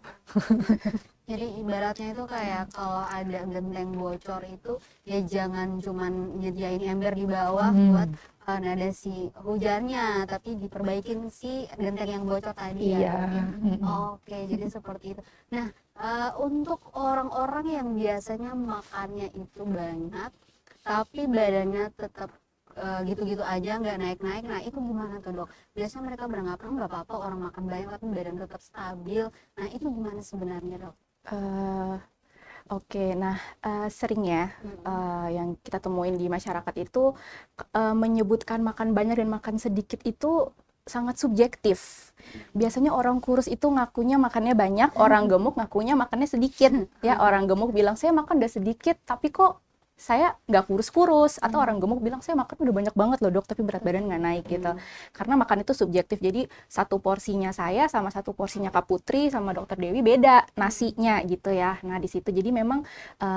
Jadi ibaratnya itu kayak kalau ada genteng bocor itu ya jangan cuman nyediain ember di bawah buat nada si hujannya, tapi diperbaikin si genteng yang bocor tadi ya. Oke, jadi seperti itu. Nah, untuk orang-orang yang biasanya makannya itu banyak tapi badannya tetap gitu-gitu aja, nggak naik-naik, nah itu gimana tuh dok? Biasanya mereka beranggapan nggak apa-apa orang makan banyak tapi badan tetap stabil, nah itu gimana sebenarnya dok? Oke, nah sering ya yang kita temuin di masyarakat itu menyebutkan makan banyak dan makan sedikit itu sangat subjektif. Biasanya orang kurus itu ngakunya makannya banyak, orang gemuk ngakunya makannya sedikit. Ya, orang gemuk bilang saya makan udah sedikit, tapi kok saya nggak kurus-kurus, atau orang gemuk bilang saya makan udah banyak banget loh dok tapi berat badan nggak naik gitu. Karena makan itu subjektif, jadi satu porsinya saya sama satu porsinya Kak Putri sama Dokter Dewi beda nasinya gitu ya. Nah di situ jadi memang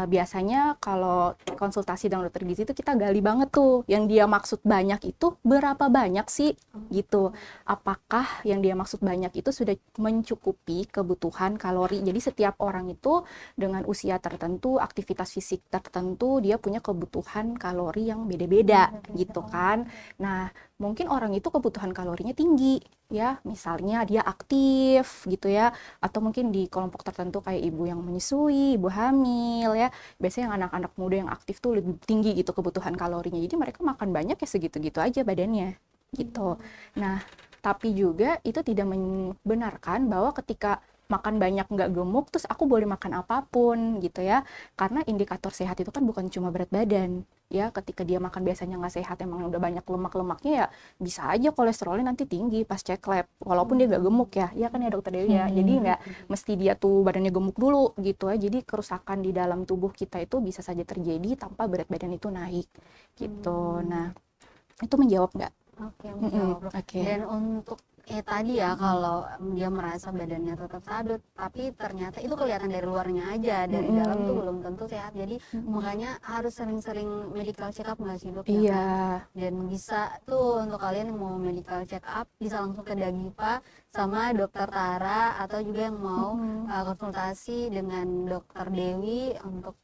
biasanya kalau konsultasi dengan dokter gizi itu kita gali banget tuh yang dia maksud banyak itu berapa banyak sih gitu. Apakah yang dia maksud banyak itu sudah mencukupi kebutuhan kalori. Jadi setiap orang itu dengan usia tertentu, aktivitas fisik tertentu, dia punya kebutuhan kalori yang beda-beda gitu kan. Nah, mungkin orang itu kebutuhan kalorinya tinggi ya, misalnya dia aktif gitu ya, atau mungkin di kelompok tertentu kayak ibu yang menyusui, ibu hamil ya. Biasanya yang anak-anak muda yang aktif tuh lebih tinggi gitu kebutuhan kalorinya. Jadi mereka makan banyak ya segitu-gitu aja badannya gitu. Nah, tapi juga itu tidak membenarkan bahwa ketika makan banyak nggak gemuk, terus aku boleh makan apapun gitu ya. Karena indikator sehat itu kan bukan cuma berat badan. Ya, ketika dia makan biasanya nggak sehat, emang udah banyak lemak-lemaknya ya bisa aja kolesterolnya nanti tinggi pas cek lab. Walaupun dia nggak gemuk ya, ya kan ya dokter Dewi ya. Jadi nggak mesti dia tuh badannya gemuk dulu gitu ya. Jadi kerusakan di dalam tubuh kita itu bisa saja terjadi tanpa berat badan itu naik gitu. Nah, itu menjawab nggak? Oke, menjawab. Dan untuk tadi ya kalau dia merasa badannya tetap stabil tapi ternyata itu kelihatan dari luarnya aja, dari dalam tuh belum tentu sehat. Jadi makanya harus sering-sering medical check up nggak sih dok? Iya. Dan bisa tuh untuk kalian yang mau medical check up bisa langsung ke Dagipa sama dokter Tara, atau juga yang mau konsultasi dengan dokter Dewi untuk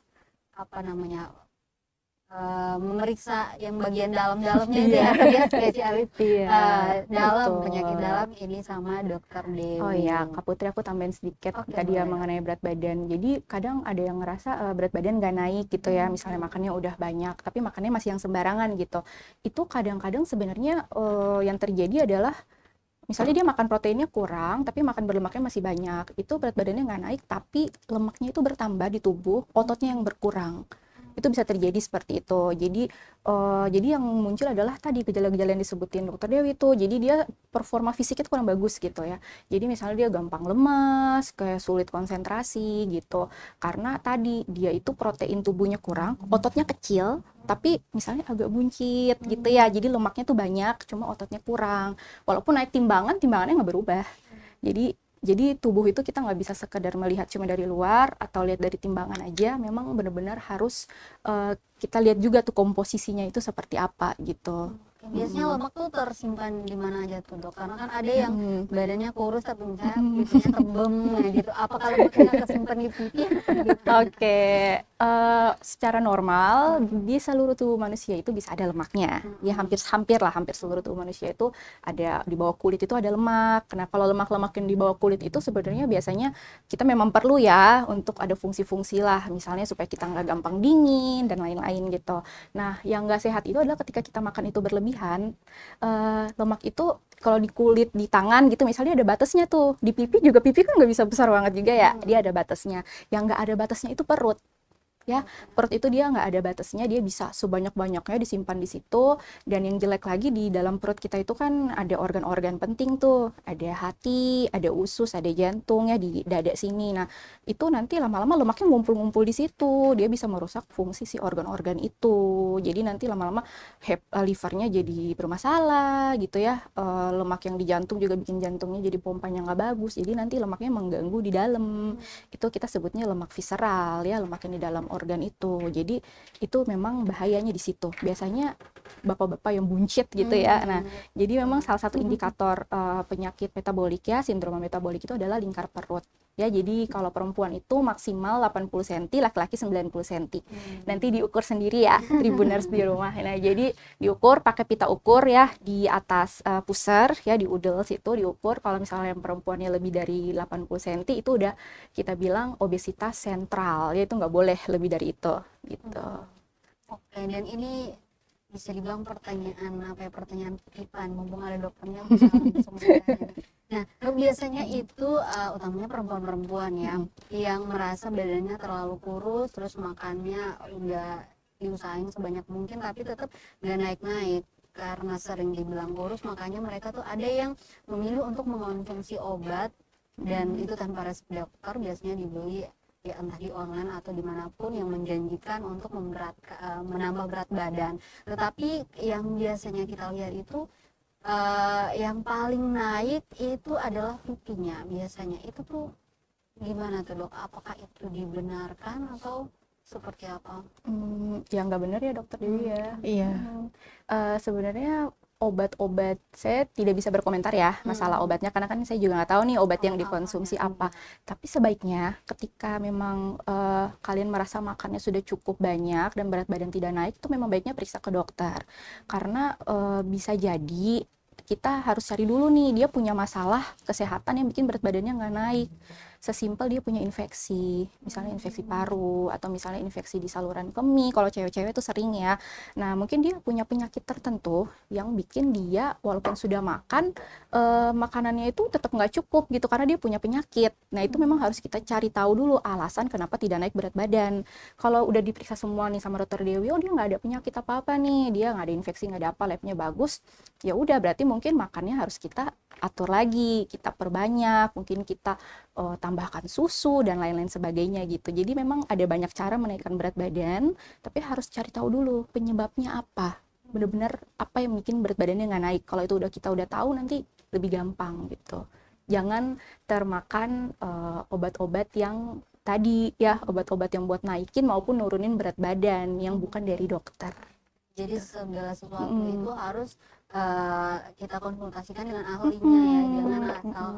apa namanya memeriksa yang bagian dalam-dalamnya itu ya, dia spesialis dalam penyakit dalam ini sama dokter Dewi. Oh iya, Kak Putri aku tambahin sedikit tadi ya mengenai berat badan. Jadi kadang ada yang ngerasa berat badan nggak naik gitu ya, misalnya makannya udah banyak tapi makannya masih yang sembarangan gitu. Itu kadang-kadang sebenarnya yang terjadi adalah Misalnya dia makan proteinnya kurang, tapi makan berlemaknya masih banyak. Itu berat badannya nggak naik, tapi lemaknya itu bertambah di tubuh, ototnya yang berkurang. Itu bisa terjadi seperti itu. Jadi yang muncul adalah tadi gejala-gejala yang disebutin Dokter Dewi itu. Jadi dia performa fisiknya itu kurang bagus gitu ya. Jadi misalnya dia gampang lemas, kayak sulit konsentrasi gitu. Karena tadi dia itu protein tubuhnya kurang, ototnya kecil, tapi misalnya agak buncit gitu ya. Jadi lemaknya tuh banyak, cuma ototnya kurang. Walaupun naik timbangan, timbangannya nggak berubah. Jadi tubuh itu kita nggak bisa sekedar melihat cuma dari luar atau lihat dari timbangan aja. Memang benar-benar harus kita lihat juga tuh komposisinya itu seperti apa gitu. Biasanya lemak tuh tersimpan di mana aja tuh dok? Karena kan ada yang badannya kurus tapi misalnya pipinya tebem gitu. Apakah lemaknya kesimpan di pipi? Gitu. Oke, secara normal di seluruh tubuh manusia itu bisa ada lemaknya. Ya hampir seluruh tubuh manusia itu ada di bawah kulit itu ada lemak. Nah kalau lemak-lemak yang di bawah kulit itu sebenarnya biasanya kita memang perlu ya untuk ada fungsi-fungsi lah, misalnya supaya kita nggak gampang dingin dan lain-lain gitu. Nah yang nggak sehat itu adalah ketika kita makan itu berlebihan. Lemak itu kalau di kulit, di tangan gitu misalnya ada batasnya tuh, di pipi juga, pipi kan nggak bisa besar banget juga ya, dia ada batasnya. Yang nggak ada batasnya itu perut ya. Perut itu dia nggak ada batasnya, dia bisa sebanyak-banyaknya disimpan di situ. Dan yang jelek lagi di dalam perut kita itu kan ada organ-organ penting tuh, ada hati, ada usus, ada jantung ya di dada sini. Nah itu nanti lama-lama lemaknya ngumpul-ngumpul di situ, dia bisa merusak fungsi si organ-organ itu. Jadi nanti lama-lama livernya jadi bermasalah gitu ya. Lemak yang di jantung juga bikin jantungnya jadi pompanya nggak bagus, jadi nanti lemaknya mengganggu di dalam. Itu kita sebutnya lemak visceral ya, lemak yang di dalam organ itu. Jadi itu memang bahayanya di situ. Biasanya bapak-bapak yang buncit gitu ya. Nah, jadi memang salah satu indikator penyakit metabolik ya, sindrom metabolik itu adalah lingkar perut. Ya, jadi kalau perempuan itu maksimal 80 cm, laki-laki 90 cm. Nanti diukur sendiri ya, Tribuners di rumah. Nah, jadi diukur pakai pita ukur ya di atas pusar ya, di udel situ diukur. Kalau misalnya yang perempuannya lebih dari 80 cm itu udah kita bilang obesitas sentral, ya itu nggak boleh lebih dari itu gitu. Oke, dan ini bisa dibilang pertanyaan titipan, mumpung ada dokternya. Nah, biasanya itu utamanya perempuan-perempuan ya, yang merasa badannya terlalu kurus, terus makannya udah diusahain sebanyak mungkin tapi tetap nggak naik-naik. Karena sering dibilang kurus, makanya mereka tuh ada yang memilih untuk mengonsumsi obat, dan itu tanpa resep dokter, biasanya dibeli ya entah di online atau dimanapun, yang menjanjikan untuk menambah berat badan. Tetapi yang biasanya kita lihat itu yang paling naik itu adalah pipinya biasanya. Itu tuh gimana tuh dok? Apakah itu dibenarkan atau seperti apa? Ya nggak benar ya Dokter Dewi ya. Iya. Sebenarnya obat-obat, saya tidak bisa berkomentar ya masalah obatnya, karena kan saya juga nggak tahu nih obat yang dikonsumsi apa. Tapi sebaiknya ketika memang kalian merasa makannya sudah cukup banyak dan berat badan tidak naik, itu memang baiknya periksa ke dokter. Karena bisa jadi kita harus cari dulu nih, dia punya masalah kesehatan yang bikin berat badannya nggak naik. Sesimpel dia punya infeksi, misalnya infeksi paru, atau misalnya infeksi di saluran kemih, kalau cewek-cewek itu sering ya. Nah mungkin dia punya penyakit tertentu yang bikin dia walaupun sudah makan, makanannya itu tetap nggak cukup gitu, karena dia punya penyakit. Nah itu memang harus kita cari tahu dulu alasan kenapa tidak naik berat badan. Kalau udah diperiksa semua nih sama dokter Dewi, oh dia nggak ada penyakit apa-apa nih, dia nggak ada infeksi, nggak ada apa, labnya bagus, ya udah berarti mungkin makannya harus kita atur lagi, kita perbanyak, mungkin kita tambahkan susu dan lain-lain sebagainya gitu. Jadi memang ada banyak cara menaikkan berat badan, tapi harus cari tahu dulu penyebabnya apa. Benar-benar apa yang bikin berat badannya nggak naik. Kalau itu kita udah tahu, nanti lebih gampang gitu. Jangan termakan obat-obat yang tadi ya, obat-obat yang buat naikin maupun nurunin berat badan yang bukan dari dokter. Jadi segala sesuatu itu harus kita konsultasikan dengan ahlinya ya, jangan asal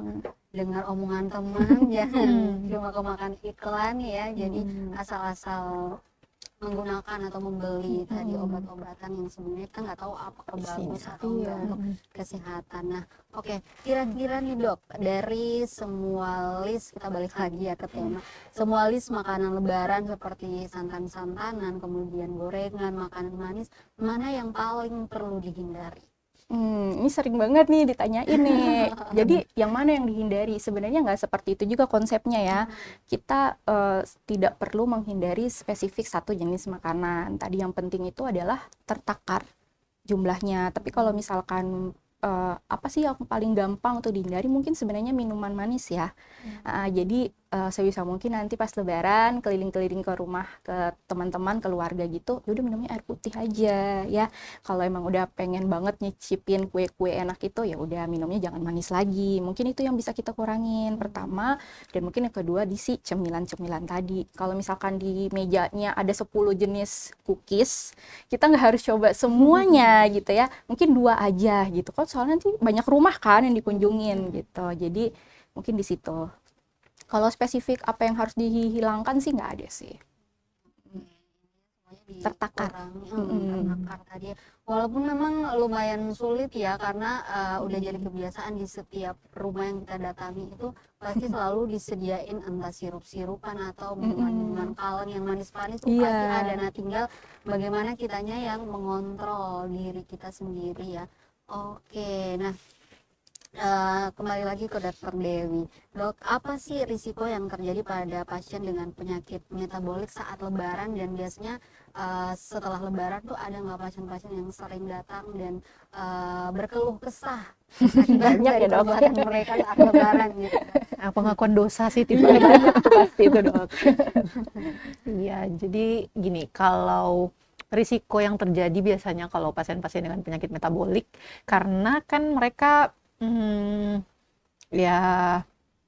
dengar omongan teman, jangan cuma kemakan iklan ya, jadi asal-asal menggunakan atau membeli tadi obat-obatan yang sebenarnya kita nggak tahu apakah bagus atau enggak untuk kesehatan. Nah, oke, kira-kira nih dok, dari semua list, kita balik lagi ya ke tema, semua list makanan lebaran seperti santan-santanan, kemudian gorengan, makanan manis, mana yang paling perlu dihindari? Ini sering banget nih ditanyain nih. Jadi yang mana yang dihindari? Sebenarnya nggak seperti itu juga konsepnya ya. Kita tidak perlu menghindari spesifik satu jenis makanan. Tadi yang penting itu adalah tertakar jumlahnya. Tapi kalau misalkan apa sih yang paling gampang untuk dihindari? Mungkin sebenarnya minuman manis ya. Jadi sebisa mungkin nanti pas lebaran keliling-keliling ke rumah, ke teman-teman, keluarga gitu, ya udah minumnya air putih aja ya. Kalau emang udah pengen banget nyicipin kue-kue enak itu, ya udah minumnya jangan manis lagi. Mungkin itu yang bisa kita kurangin pertama, dan mungkin yang kedua di si cemilan-cemilan tadi. Kalau misalkan di mejanya ada 10 jenis cookies, kita nggak harus coba semuanya gitu ya. Mungkin 2 aja gitu. Kan soalnya nanti banyak rumah kan yang dikunjungin gitu. Jadi mungkin di situ. Kalau spesifik apa yang harus dihilangkan sih nggak ada sih. Semuanya Tertakar. dikurangi, tertakar tadi. Walaupun memang lumayan sulit ya, karena udah jadi kebiasaan di setiap rumah yang kita datangi itu pasti selalu disediain entah sirup-sirupan atau minuman-minuman kaleng yang manis-manis tuh Iya. pasti ada. Nah, tinggal bagaimana kitanya yang mengontrol diri kita sendiri ya. Oke, nah kembali lagi ke Dokter Dewi. Dok, apa sih risiko yang terjadi pada pasien dengan penyakit metabolik saat lebaran, dan biasanya setelah lebaran tuh ada nggak pasien-pasien yang sering datang dan berkeluh kesah akibat Banyak ya, Dok. perbuatan mereka saat lebaran gitu? Pengakuan dosa sih tiba-tiba pasti itu Dok. Iya, jadi gini, kalau risiko yang terjadi biasanya kalau pasien-pasien dengan penyakit metabolik, karena kan mereka ya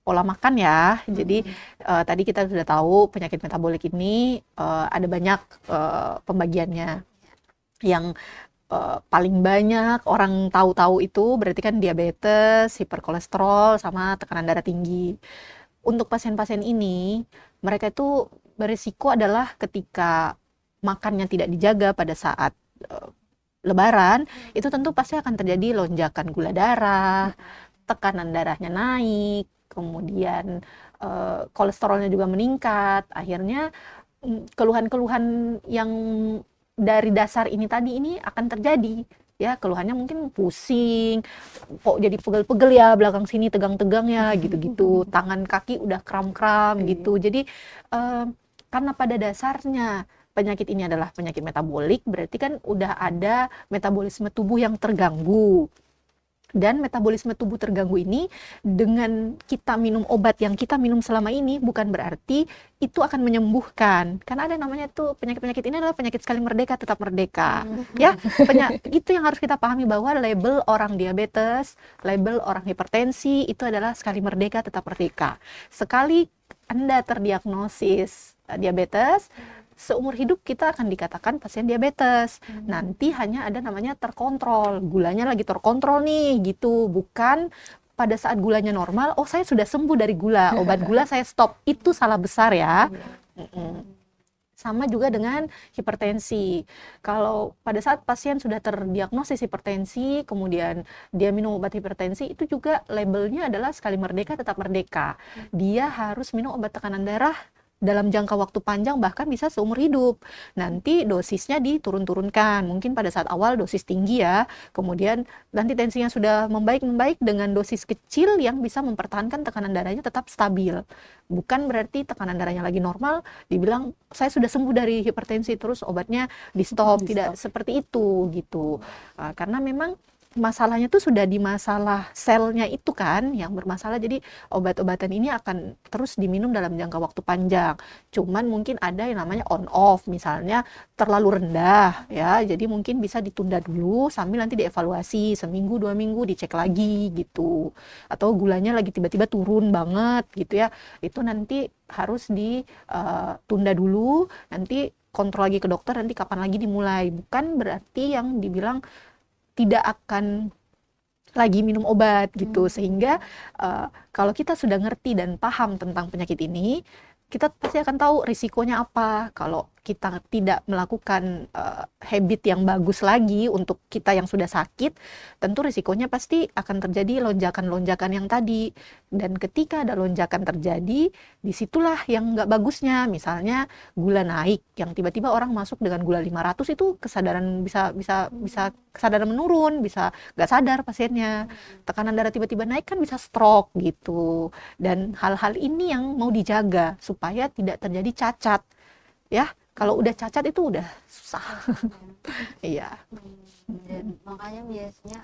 pola makan ya. Jadi tadi kita sudah tahu penyakit metabolik ini ada banyak pembagiannya. Yang paling banyak orang tahu-tahu itu berarti kan diabetes, hiperkolesterol, sama tekanan darah tinggi. Untuk pasien-pasien ini, mereka itu berisiko adalah ketika makannya tidak dijaga pada saat lebaran, itu tentu pasti akan terjadi lonjakan gula darah, tekanan darahnya naik, kemudian kolesterolnya juga meningkat. Akhirnya keluhan-keluhan yang dari dasar ini tadi ini akan terjadi. Ya, keluhannya mungkin pusing, kok jadi pegel-pegel ya belakang sini, tegang-tegang ya gitu-gitu, tangan kaki udah kram-kram gitu. Jadi karena pada dasarnya penyakit ini adalah penyakit metabolik, berarti kan udah ada metabolisme tubuh yang terganggu. Dan metabolisme tubuh terganggu ini, dengan kita minum obat yang kita minum selama ini, bukan berarti itu akan menyembuhkan. Karena ada namanya tuh, penyakit-penyakit ini adalah penyakit sekali merdeka tetap merdeka. Ya, itu yang harus kita pahami, bahwa label orang diabetes, label orang hipertensi itu adalah sekali merdeka tetap merdeka. Sekali Anda terdiagnosis diabetes, seumur hidup kita akan dikatakan pasien diabetes. Nanti hanya ada namanya terkontrol, gulanya lagi terkontrol nih gitu, bukan pada saat gulanya normal, oh saya sudah sembuh dari gula, obat gula saya stop. Itu salah besar ya. Sama juga dengan hipertensi. Kalau pada saat pasien sudah terdiagnosis hipertensi, kemudian dia minum obat hipertensi, itu juga labelnya adalah sekali merdeka tetap merdeka. Dia harus minum obat tekanan darah dalam jangka waktu panjang, bahkan bisa seumur hidup. Nanti dosisnya diturun-turunkan. Mungkin pada saat awal dosis tinggi ya, kemudian nanti tensinya sudah membaik dengan dosis kecil yang bisa mempertahankan tekanan darahnya tetap stabil. Bukan berarti tekanan darahnya lagi normal, dibilang saya sudah sembuh dari hipertensi, terus obatnya di stop. Tidak seperti itu gitu. Karena memang masalahnya tuh sudah di masalah selnya itu kan yang bermasalah. Jadi obat-obatan ini akan terus diminum dalam jangka waktu panjang. Cuman mungkin ada yang namanya on off, misalnya terlalu rendah ya, jadi mungkin bisa ditunda dulu sambil nanti dievaluasi seminggu 2 minggu, dicek lagi gitu. Atau gulanya lagi tiba-tiba turun banget gitu ya, itu nanti harus ditunda dulu, nanti kontrol lagi ke dokter nanti kapan lagi dimulai. Bukan berarti yang dibilang tidak akan lagi minum obat gitu. Sehingga kalau kita sudah ngerti dan paham tentang penyakit ini, kita pasti akan tahu risikonya apa. Kalau kita tidak melakukan habit yang bagus lagi untuk kita yang sudah sakit, tentu risikonya pasti akan terjadi lonjakan-lonjakan yang tadi. Dan ketika ada lonjakan terjadi, disitulah yang nggak bagusnya. Misalnya gula naik, yang tiba-tiba orang masuk dengan gula 500 itu kesadaran bisa kesadaran menurun, bisa nggak sadar pasiennya. Tekanan darah tiba-tiba naik kan bisa stroke gitu. Dan hal-hal ini yang mau dijaga supaya tidak terjadi cacat. Ya, kalau udah cacat itu udah susah. Iya. Dan makanya biasanya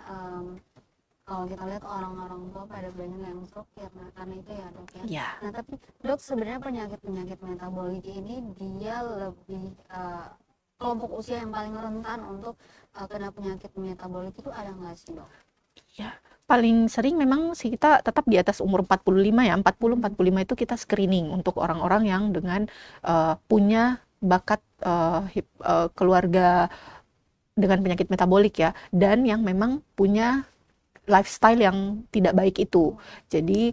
kalau kita lihat orang-orang tua pada banyak yang stroke karena itu ya dok ya. Iya. Nah tapi dok, sebenarnya penyakit metabolik ini dia lebih kelompok usia yang paling rentan untuk kena penyakit metabolik itu ada nggak sih dok? Ya, paling sering memang sih kita tetap di atas umur 45 ya, 40-45 itu kita screening untuk orang-orang yang dengan punya bakat keluarga dengan penyakit metabolik ya, dan yang memang punya lifestyle yang tidak baik itu. Jadi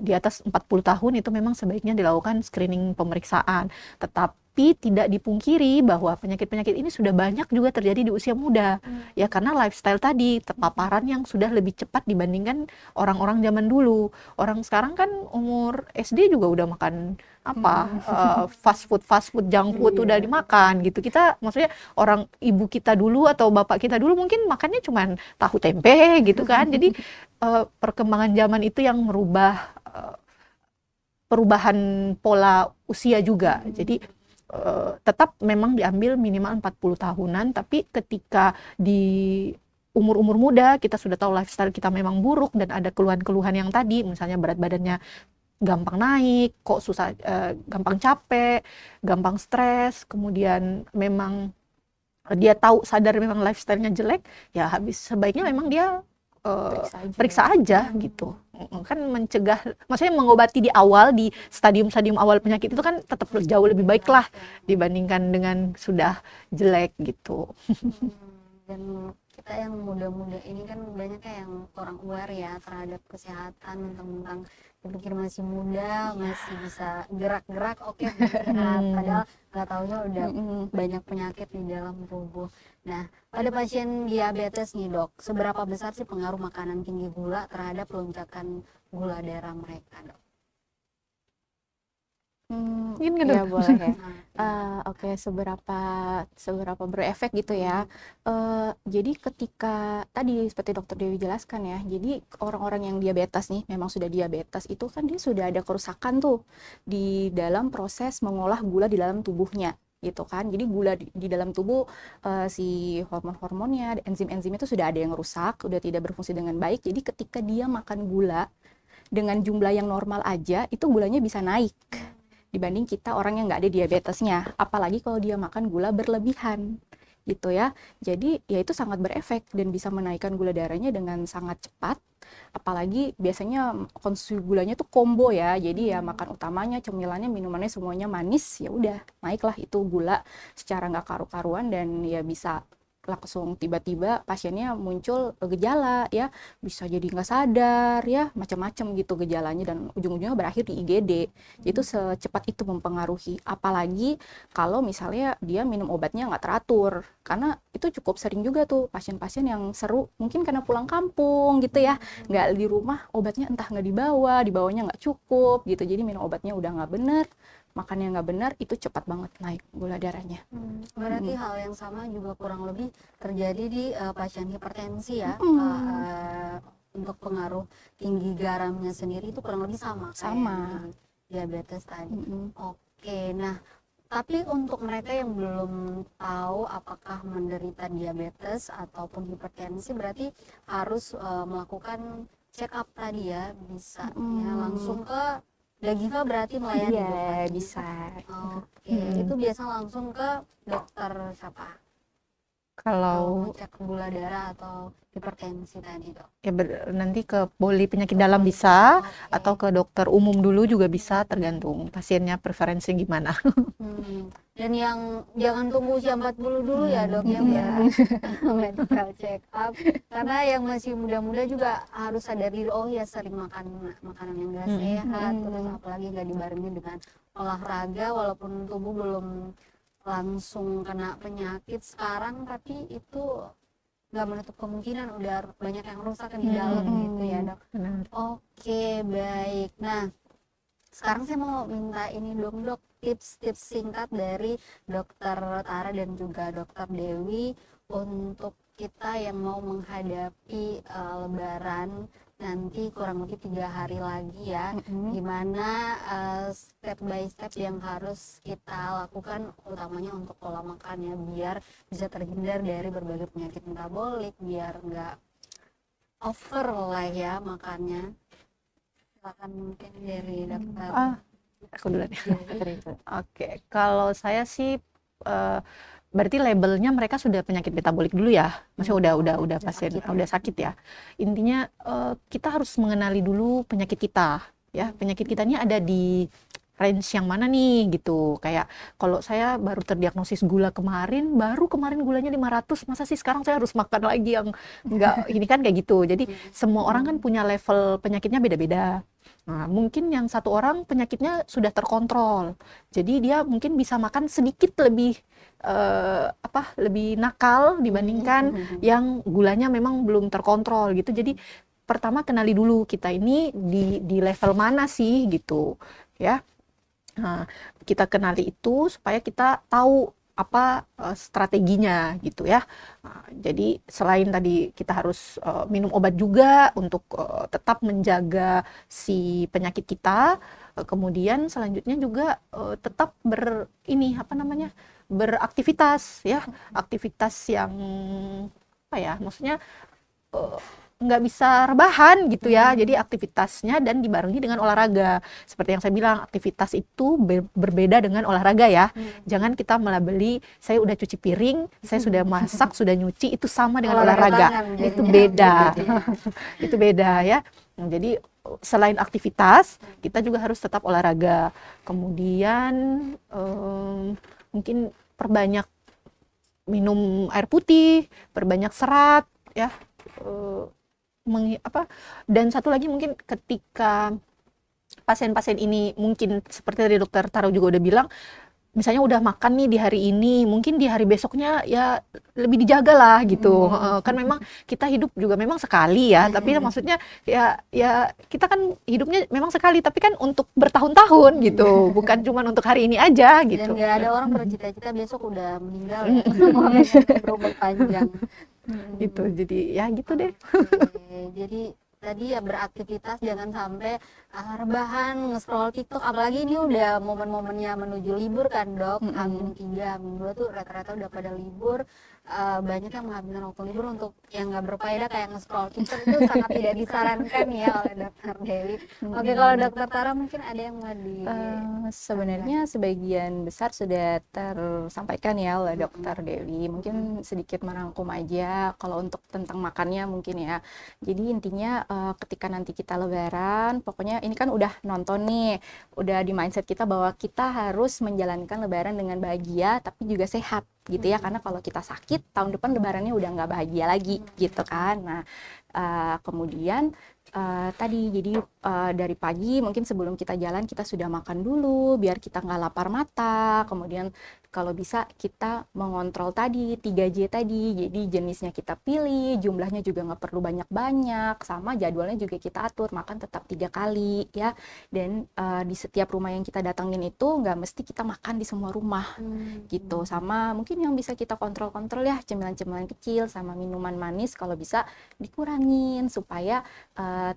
di atas 40 tahun itu memang sebaiknya dilakukan screening pemeriksaan. Tetapi tidak dipungkiri bahwa penyakit-penyakit ini sudah banyak juga terjadi di usia muda. Ya karena lifestyle tadi, terpaparan yang sudah lebih cepat dibandingkan orang-orang zaman dulu. Orang sekarang kan umur SD juga udah makan fast food, junk food udah dimakan gitu. Kita maksudnya orang ibu kita dulu atau bapak kita dulu mungkin makannya cuman tahu tempe gitu kan. Jadi perkembangan zaman itu yang merubah perubahan pola usia juga. Jadi tetap memang diambil minimal 40 tahunan, tapi ketika di umur-umur muda kita sudah tahu lifestyle kita memang buruk dan ada keluhan-keluhan yang tadi, misalnya berat badannya gampang naik, kok susah, gampang capek, gampang stres, kemudian memang dia tahu sadar memang lifestyle-nya jelek, ya sebaiknya memang dia periksa aja gitu. Kan mencegah, maksudnya mengobati di awal, di stadium-stadium awal penyakit itu kan tetap jauh lebih baik lah dibandingkan dengan sudah jelek gitu. Dan kita yang muda-muda ini kan banyak yang kurang aware ya terhadap kesehatan, tentang dipikir masih muda, masih bisa gerak-gerak, oke, sehat, padahal nggak taunya udah banyak penyakit di dalam tubuh. Nah, pada pasien diabetes nih dok, seberapa besar sih pengaruh makanan tinggi gula terhadap lonjakan gula darah mereka dok? Ya boleh ya. Oke, seberapa berefek gitu ya. Jadi ketika tadi seperti dokter Dewi jelaskan ya, jadi orang-orang yang diabetes nih, memang sudah diabetes itu kan dia sudah ada kerusakan tuh di dalam proses mengolah gula di dalam tubuhnya gitu kan. Jadi gula di dalam tubuh, si hormon-hormonnya, enzim-enzim itu sudah ada yang rusak, udah tidak berfungsi dengan baik. Jadi ketika dia makan gula dengan jumlah yang normal aja, itu gulanya bisa naik dibanding kita orang yang nggak ada diabetesnya, apalagi kalau dia makan gula berlebihan gitu ya. Jadi ya itu sangat berefek dan bisa menaikkan gula darahnya dengan sangat cepat, apalagi biasanya konsumsi gulanya tuh combo ya, jadi ya makan utamanya, cemilannya, minumannya semuanya manis, ya udah naiklah itu gula secara nggak karu-karuan dan ya bisa langsung tiba-tiba pasiennya muncul gejala ya, bisa jadi nggak sadar ya, macam-macam gitu gejalanya dan ujung-ujungnya berakhir di IGD. Itu secepat itu mempengaruhi, apalagi kalau misalnya dia minum obatnya nggak teratur, karena itu cukup sering juga tuh pasien-pasien yang seru mungkin karena pulang kampung gitu ya, nggak di rumah, obatnya entah nggak dibawanya nggak cukup gitu, jadi minum obatnya udah nggak bener, makannya nggak benar, itu cepat banget naik gula darahnya. Berarti hal yang sama juga kurang lebih terjadi di pasien hipertensi ya. Untuk pengaruh tinggi garamnya sendiri itu kurang lebih sama kayak diabetes tadi. Oke, nah tapi untuk mereka yang belum tahu apakah menderita diabetes ataupun hipertensi, berarti harus melakukan check up tadi ya, bisa ya langsung ke Dagiva berarti melayani Iya, bisa. Oke, itu biasa langsung ke dokter siapa? Kalau cek gula darah atau hipertensi tadi dok? ya nanti ke poli penyakit dalam bisa, atau ke dokter umum dulu juga bisa, tergantung pasiennya preferensi gimana. Dan yang jangan tunggu usia 40 dulu ya dok ya, medical check up, karena yang masih muda-muda juga harus sadar diri, oh ya sering makan makanan yang gak sehat, terus apalagi gak dibarengi dengan olahraga, walaupun tubuh belum langsung kena penyakit sekarang, tapi itu nggak menutup kemungkinan udah banyak yang rusak di dalam gitu ya dok. Benar. Oke, baik. Nah, sekarang saya mau minta ini dong dok, tips-tips singkat dari dokter Tara dan juga dokter Dewi untuk kita yang mau menghadapi Lebaran nanti kurang lebih 3 hari lagi ya. Gimana step by step yang harus kita lakukan, utamanya untuk pola makannya biar bisa terhindar dari berbagai penyakit metabolik, biar nggak over lah ya makannya. Silakan mungkin dari dokter. Aku duluan ya. Dewi. Oke, kalau saya sih berarti labelnya mereka sudah penyakit metabolik dulu ya, maksudnya udah pasien sakit. udah sakit ya. Intinya kita harus mengenali dulu penyakit kita ya. Penyakit kita ini ada di range yang mana nih gitu. Kayak kalau saya baru terdiagnosis gula kemarin gulanya 500, masa sih sekarang saya harus makan lagi yang enggak ini kan kayak gitu. Jadi semua orang kan punya level penyakitnya beda-beda. Nah, mungkin yang satu orang penyakitnya sudah terkontrol. Jadi dia mungkin bisa makan sedikit lebih lebih nakal dibandingkan yang gulanya memang belum terkontrol gitu. Jadi pertama kenali dulu kita ini di level mana sih gitu ya. Nah, kita kenali itu supaya kita tahu apa strateginya gitu ya. Nah, jadi selain tadi kita harus minum obat juga untuk tetap menjaga si penyakit kita, kemudian selanjutnya juga tetap beraktivitas ya, aktivitas yang apa ya, maksudnya nggak bisa rebahan gitu ya. Jadi aktivitasnya dan dibarengi dengan olahraga. Seperti yang saya bilang, aktivitas itu berbeda dengan olahraga ya. Jangan kita melabeli, saya udah cuci piring, saya sudah masak, sudah nyuci, itu sama dengan olahraga. Itu beda. Itu beda ya. Nah, jadi selain aktivitas, kita juga harus tetap olahraga. Kemudian mungkin perbanyak minum air putih, perbanyak serat ya. Dan satu lagi mungkin ketika pasien-pasien ini mungkin seperti tadi dokter Taro juga udah bilang, misalnya udah makan nih di hari ini, mungkin di hari besoknya ya lebih dijaga lah gitu. Kan memang kita hidup juga memang sekali ya, tapi maksudnya ya kita kan hidupnya memang sekali, tapi kan untuk bertahun-tahun gitu, bukan cuma untuk hari ini aja gitu. Dan nggak ada orang bercita-cita besok udah meninggal ya. Berumur panjang. Gitu, jadi ya gitu deh. Oke, jadi tadi ya beraktivitas, jangan sampai rebahan nge-scroll TikTok, apalagi ini udah momen-momennya menuju libur kan dok. H-3, H-2 tuh rata-rata udah pada libur. Banyak yang menghabiskan waktu libur untuk yang nggak berfaedah kayak nge-scroll TikTok, itu sangat tidak disarankan ya oleh dokter Dewi. Oke, kalau dokter Tara mungkin ada yang mau di Sebenarnya sebagian besar sudah tersampaikan ya oleh dokter Dewi. Mungkin sedikit merangkum aja kalau untuk tentang makannya mungkin ya. Jadi intinya ketika nanti kita lebaran, pokoknya ini kan udah nonton nih, udah di mindset kita bahwa kita harus menjalankan lebaran dengan bahagia tapi juga sehat gitu ya. Karena kalau kita sakit, tahun depan lebarannya udah nggak bahagia lagi gitu kan. Nah, kemudian tadi jadi dari pagi mungkin sebelum kita jalan kita sudah makan dulu biar kita nggak lapar mata. Kemudian kalau bisa kita mengontrol tadi 3J tadi, jadi jenisnya kita pilih, jumlahnya juga nggak perlu banyak-banyak, sama jadwalnya juga kita atur, makan tetap 3 kali ya. Dan di setiap rumah yang kita datangin itu nggak mesti kita makan di semua rumah gitu. Sama mungkin yang bisa kita kontrol-kontrol ya, cemilan-cemilan kecil sama minuman manis kalau bisa dikurangin supaya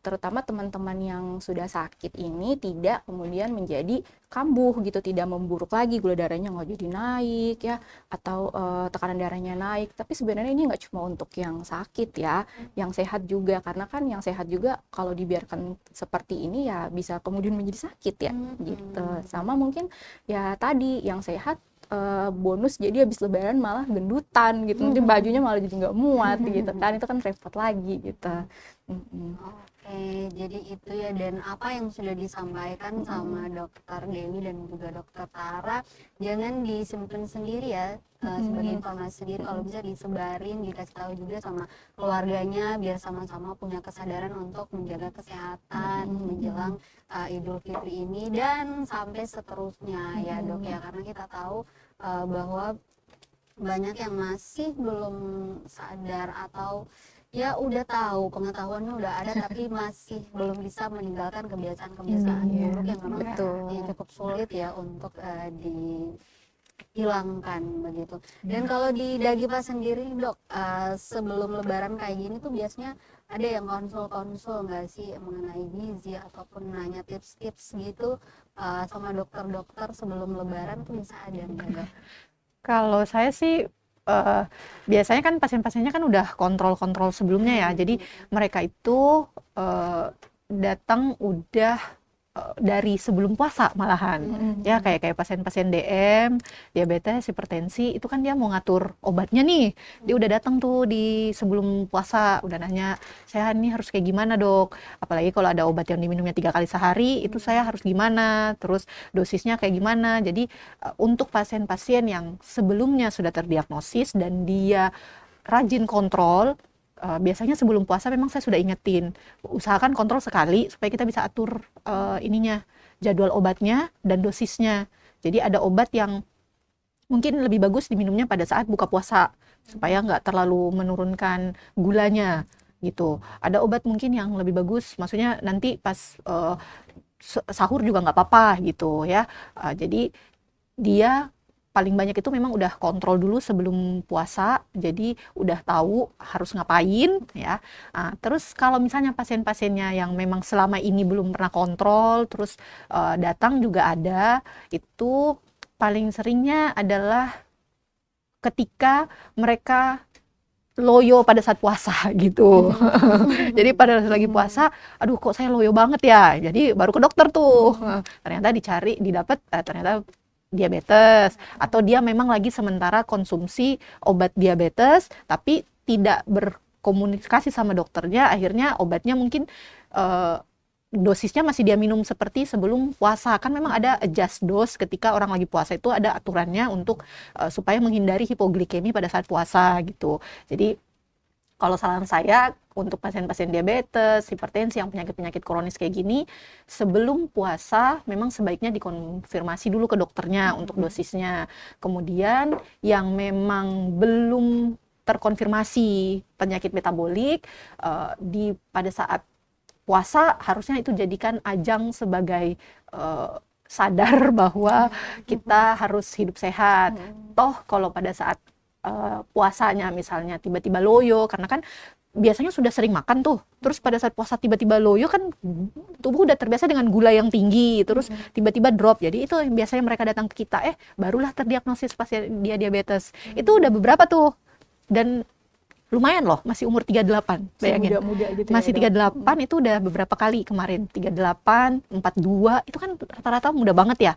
terutama teman-teman yang sudah sakit ini tidak kemudian menjadi kambuh gitu, tidak memburuk lagi, gula darahnya nggak jadi naik ya, atau tekanan darahnya naik. Tapi sebenarnya ini nggak cuma untuk yang sakit ya, yang sehat juga, karena kan yang sehat juga kalau dibiarkan seperti ini ya bisa kemudian menjadi sakit ya gitu. Sama mungkin ya tadi yang sehat bonus jadi habis lebaran malah gendutan gitu, nanti bajunya malah jadi nggak muat gitu kan, itu kan repot lagi gitu. Oke, jadi itu ya, dan apa yang sudah disampaikan sama dokter Dewi dan juga dokter Tara jangan disimpan sendiri ya, sebagai informasi sendiri, kalau bisa disebarin, dikasih tahu juga sama keluarganya biar sama-sama punya kesadaran untuk menjaga kesehatan menjelang Idul Fitri ini dan sampai seterusnya ya dok ya, karena kita tahu bahwa banyak yang masih belum sadar atau ya udah tahu pengetahuannya udah ada tapi masih belum bisa meninggalkan kebiasaan-kebiasaan buruk yang memang ya, cukup sulit ya untuk dihilangkan begitu. Dan kalau di Dagipa sendiri dok, sebelum lebaran kayak gini tuh biasanya ada yang konsul-konsul nggak sih mengenai gizi ataupun nanya tips-tips gitu sama dokter-dokter sebelum lebaran tuh bisa ada nggak dok? Kalau saya sih biasanya kan pasien-pasiennya kan udah kontrol-kontrol sebelumnya ya. Jadi mereka itu datang udah dari sebelum puasa malahan. Ya kayak pasien-pasien DM, diabetes, hipertensi itu kan dia mau ngatur obatnya nih. Dia udah datang tuh di sebelum puasa, udah nanya, "Saya nih harus kayak gimana, Dok? Apalagi kalau ada obat yang diminumnya 3 kali sehari, itu saya harus gimana? Terus dosisnya kayak gimana?" Jadi untuk pasien-pasien yang sebelumnya sudah terdiagnosis dan dia rajin kontrol, biasanya sebelum puasa memang saya sudah ingetin, usahakan kontrol sekali supaya kita bisa atur ininya, jadwal obatnya dan dosisnya. Jadi ada obat yang mungkin lebih bagus diminumnya pada saat buka puasa supaya nggak terlalu menurunkan gulanya gitu. Ada obat mungkin yang lebih bagus, maksudnya nanti pas sahur juga nggak apa-apa gitu ya. Jadi dia paling banyak itu memang udah kontrol dulu sebelum puasa, jadi udah tahu harus ngapain ya. Terus kalau misalnya pasien-pasiennya yang memang selama ini belum pernah kontrol, terus datang juga ada, itu paling seringnya adalah ketika mereka loyo pada saat puasa gitu. Jadi pada lagi puasa, aduh kok saya loyo banget ya. Jadi baru ke dokter tuh. Ternyata dicari, didapat ternyata diabetes, atau dia memang lagi sementara konsumsi obat diabetes tapi tidak berkomunikasi sama dokternya, akhirnya obatnya mungkin dosisnya masih dia minum seperti sebelum puasa. Kan memang ada adjust dose ketika orang lagi puasa, itu ada aturannya untuk supaya menghindari hipoglikemi pada saat puasa gitu. Jadi kalau saran saya untuk pasien-pasien diabetes, hipertensi, yang penyakit-penyakit kronis kayak gini, sebelum puasa memang sebaiknya dikonfirmasi dulu ke dokternya untuk dosisnya. Kemudian yang memang belum terkonfirmasi penyakit metabolik, pada saat puasa harusnya itu jadikan ajang sebagai sadar bahwa kita harus hidup sehat. Toh kalau pada saat puasanya misalnya tiba-tiba loyo, karena kan biasanya sudah sering makan tuh, terus pada saat puasa tiba-tiba loyo kan tubuh udah terbiasa dengan gula yang tinggi, terus tiba-tiba drop. Jadi itu yang biasanya mereka datang ke kita, barulah terdiagnosis pasien dia diabetes. Itu udah beberapa tuh, dan lumayan loh, masih umur 38, bayangin. Muda-muda gitu Masih ya, Dok? 38 itu udah beberapa kali kemarin, 38, 42, itu kan rata-rata muda banget ya.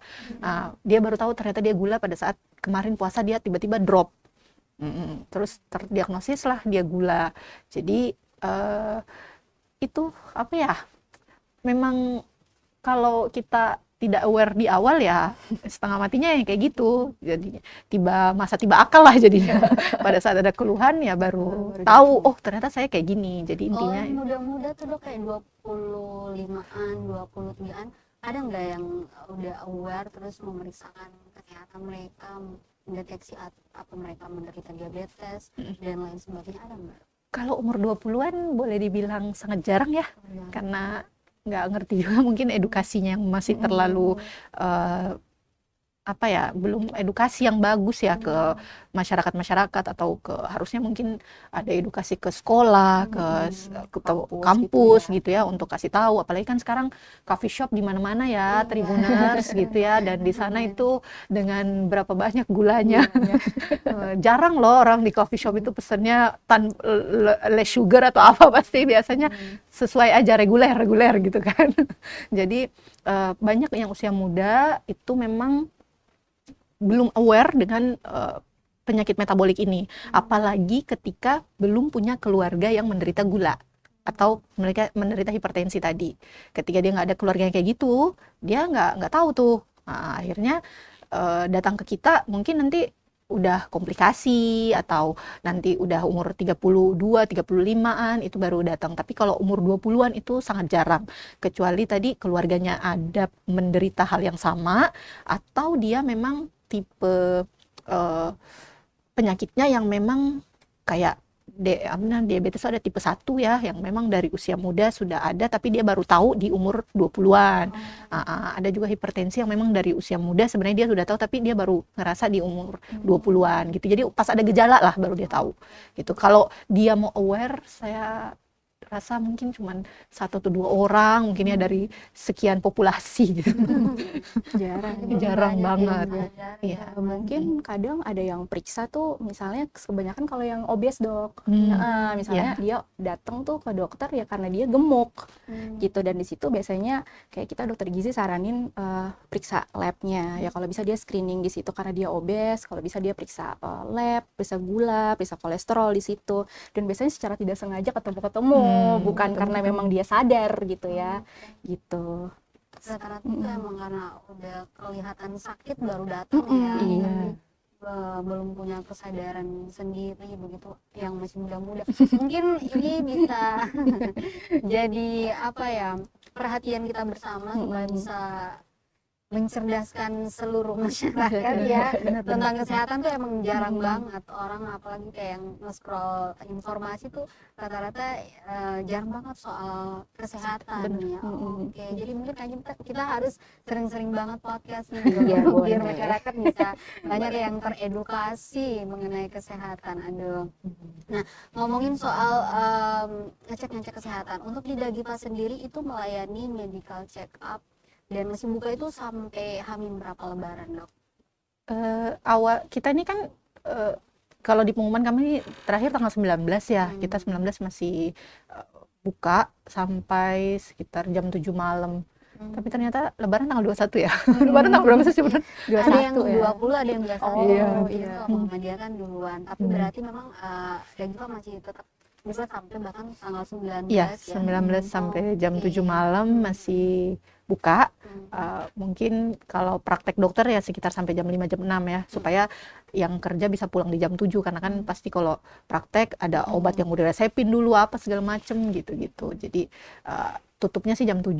Dia baru tahu ternyata dia gula pada saat kemarin puasa, dia tiba-tiba drop. Terus terdiagnosis lah dia gula. Jadi itu apa ya, memang kalau kita tidak aware di awal ya setengah matinya yang kayak gitu, jadinya masa tiba akal lah jadinya. Pada saat ada keluhan ya baru tahu, oh ternyata saya kayak gini. Jadi intinya Muda-muda tuh dok kayak 25-an, 23-an, ada nggak yang udah aware terus memeriksakan kesehatan mereka, mendeteksi apa mereka menderita diabetes dan lain sebagainya, ada nggak? kalau umur 20-an boleh dibilang sangat jarang ya, karena nggak ngerti juga mungkin edukasinya yang masih terlalu belum edukasi yang bagus ya ke masyarakat atau harusnya mungkin ada edukasi ke sekolah, ke kampus gitu ya, untuk kasih tahu. Apalagi kan sekarang coffee shop di mana-mana ya, Tribuners gitu ya, dan di sana itu dengan berapa banyak gulanya. Jarang loh orang di coffee shop itu pesennya less sugar atau apa, pasti biasanya sesuai aja, reguler gitu kan. Jadi banyak yang usia muda itu memang belum aware dengan penyakit metabolik ini, apalagi ketika belum punya keluarga yang menderita gula atau mereka menderita hipertensi tadi. Ketika dia nggak ada keluarga yang kayak gitu, dia nggak tahu tuh. Nah, akhirnya datang ke kita mungkin nanti udah komplikasi, atau nanti udah umur 32, 35-an itu baru datang. Tapi kalau umur 20-an itu sangat jarang, kecuali tadi keluarganya ada menderita hal yang sama, atau dia memang tipe penyakitnya yang memang kayak diabetes ada tipe 1 ya, yang memang dari usia muda sudah ada tapi dia baru tahu di umur 20-an. Ada juga hipertensi yang memang dari usia muda sebenarnya dia sudah tahu tapi dia baru ngerasa di umur 20-an gitu. Jadi pas ada gejala lah baru dia tahu gitu. Kalau dia mau aware, saya rasa mungkin cuma 1 atau 2 orang mungkin ya dari sekian populasi gitu. Jarang banget. Ya, mungkin kadang ada yang periksa tuh misalnya kebanyakan kalau yang obes dok. Misalnya dia datang tuh ke dokter ya karena dia gemuk gitu, dan di situ biasanya kayak kita dokter gizi saranin periksa labnya ya, kalau bisa dia screening di situ karena dia obes, kalau bisa dia periksa lab, periksa gula, periksa kolesterol di situ, dan biasanya secara tidak sengaja ketemu bukan karena memang dia sadar gitu ya gitu. Rata-rata itu emang karena udah kelihatan sakit baru datang ya. Belum punya kesadaran sendiri begitu, yang masih muda-muda. Mungkin ini bisa jadi apa ya, perhatian kita bersama supaya bisa mencerdaskan seluruh masyarakat ya. Tentang kesehatan tuh emang jarang banget orang, apalagi kayak yang nge-scroll informasi tuh rata-rata jarang banget soal kesehatan ya. Oke, jadi mungkin kayaknya kita harus sering-sering banget podcast nih biar masyarakat bisa banyak yang teredukasi mengenai kesehatan. Nah, ngomongin soal ngecek kesehatan, untuk di Dagipa sendiri itu melayani medical check up dan masih buka itu sampai H-min berapa lebaran dok? Awal kita ini kan kalau di pengumuman kami terakhir tanggal 19 ya, kita 19 masih buka sampai sekitar jam 7 malam. Tapi ternyata lebaran tanggal 21 ya. Lebaran tanggal berapa sih sebenarnya? Ada yang 20, ada yang 21. Iya. Muhammadiyah kan duluan. Tapi berarti memang Dagipa masih tetap bisa sampai bahkan tanggal 19 Iya, ya. 19 sampai jam 7 malam masih buka. Mungkin kalau praktek dokter ya sekitar sampai jam 5 jam 6 ya, supaya yang kerja bisa pulang di jam 7 karena kan pasti kalau praktek ada obat yang udah resepin dulu apa segala macem gitu-gitu. Jadi tutupnya sih jam 7,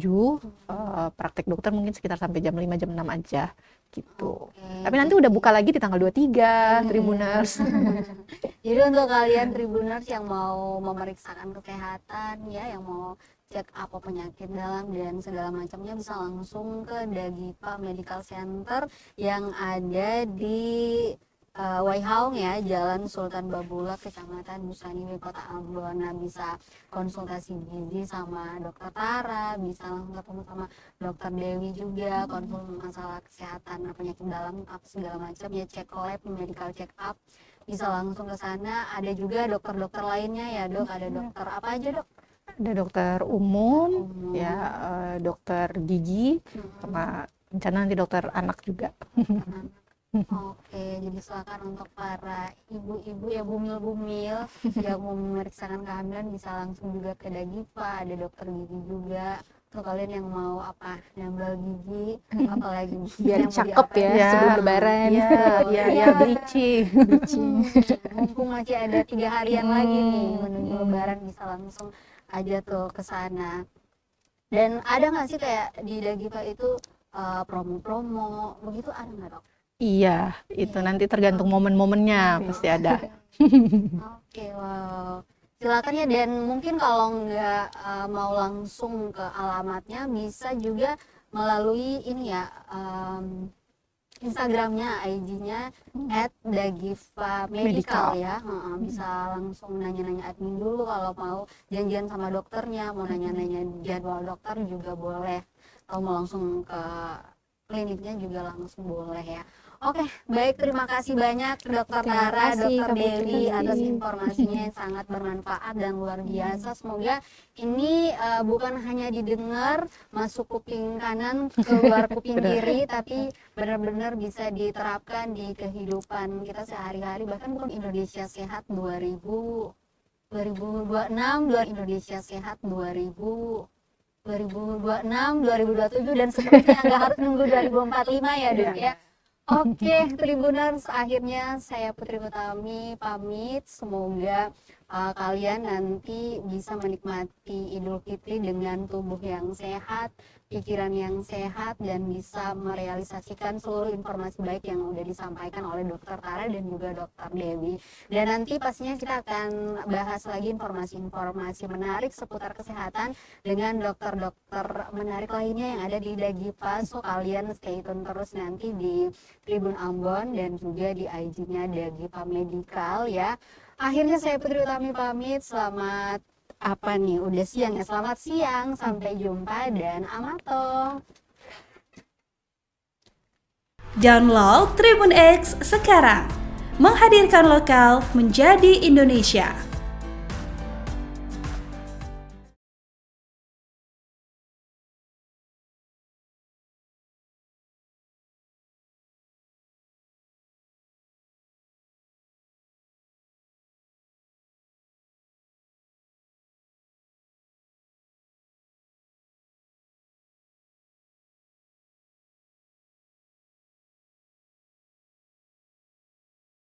praktek dokter mungkin sekitar sampai jam 5 jam 6 aja gitu. Tapi nanti udah buka lagi di tanggal 23 Tribuners. Jadi untuk kalian Tribuners yang mau memeriksakan kesehatan ya, yang mau cek apa penyakit dalam dan segala macamnya, bisa langsung ke Dagipa Medical Center yang ada di Waihaung ya, Jalan Sultan Babulak, Kecamatan Busaniwe, Kota Ambon. Nah, bisa konsultasi gizi sama Dokter Tara, bisa langsung ketemu sama Dokter Dewi juga, konsul masalah kesehatan penyakit dalam apa segala macam ya, cek lab, medical check up, bisa langsung ke sana. Ada juga dokter-dokter lainnya ya dok, ada dokter apa aja dok? Ada dokter umum, ya, dokter gigi, sama rencana nanti dokter anak juga. Oke, jadi silakan untuk para ibu-ibu ya, bumil-bumil yang mau memeriksakan kehamilan bisa langsung juga ke Dagipa. Ada dokter gigi juga. Untuk kalian yang mau apa, nambal gigi, apalagi biar cakep ya sebelum lebaran. Iya, bleaching. Mumpung masih ada 3 harian lagi nih menuju lebaran, bisa langsung aja tuh ke sana. Dan ada nggak sih kayak di Dagipa itu promo-promo begitu, ada nggak dok? Iya, itu nanti tergantung momen-momennya pasti ada. Oke, wow. Silakan ya, dan mungkin kalau nggak mau langsung ke alamatnya, bisa juga melalui ini ya, Instagramnya, IG-nya @dagipa-medical ya. Bisa langsung nanya-nanya admin dulu kalau mau janjian sama dokternya, mau nanya-nanya jadwal dokter juga boleh, atau mau langsung ke kliniknya juga langsung boleh ya. Oke, baik, terima kasih banyak Dokter Tara, Dokter Dewi atas informasinya yang sangat bermanfaat dan luar biasa. Semoga ini bukan hanya didengar masuk kuping kanan keluar kuping kiri, tapi benar-benar bisa diterapkan di kehidupan kita sehari-hari. Bahkan bukan Indonesia Sehat 2026, Indonesia Sehat 2026, 2027 dan seterusnya, nggak harus nunggu 2045 ya dok ya. Oke, Tribuners, akhirnya saya Putri Utami pamit. Semoga kalian nanti bisa menikmati Idul Fitri dengan tubuh yang sehat, pikiran yang sehat, dan bisa merealisasikan seluruh informasi baik yang udah disampaikan oleh Dokter Tara dan juga Dokter Dewi. Dan nanti pastinya kita akan bahas lagi informasi-informasi menarik seputar kesehatan dengan dokter-dokter menarik lainnya yang ada di Dagipa. So kalian stay tune terus nanti di Tribun Ambon dan juga di IG-nya Dagipa Medical ya. Akhirnya saya Putri Utami pamit. Selamat apa nih? Udah siang ya. Selamat siang. Sampai jumpa dan amato. Download Tribun X sekarang. Menghadirkan lokal menjadi Indonesia.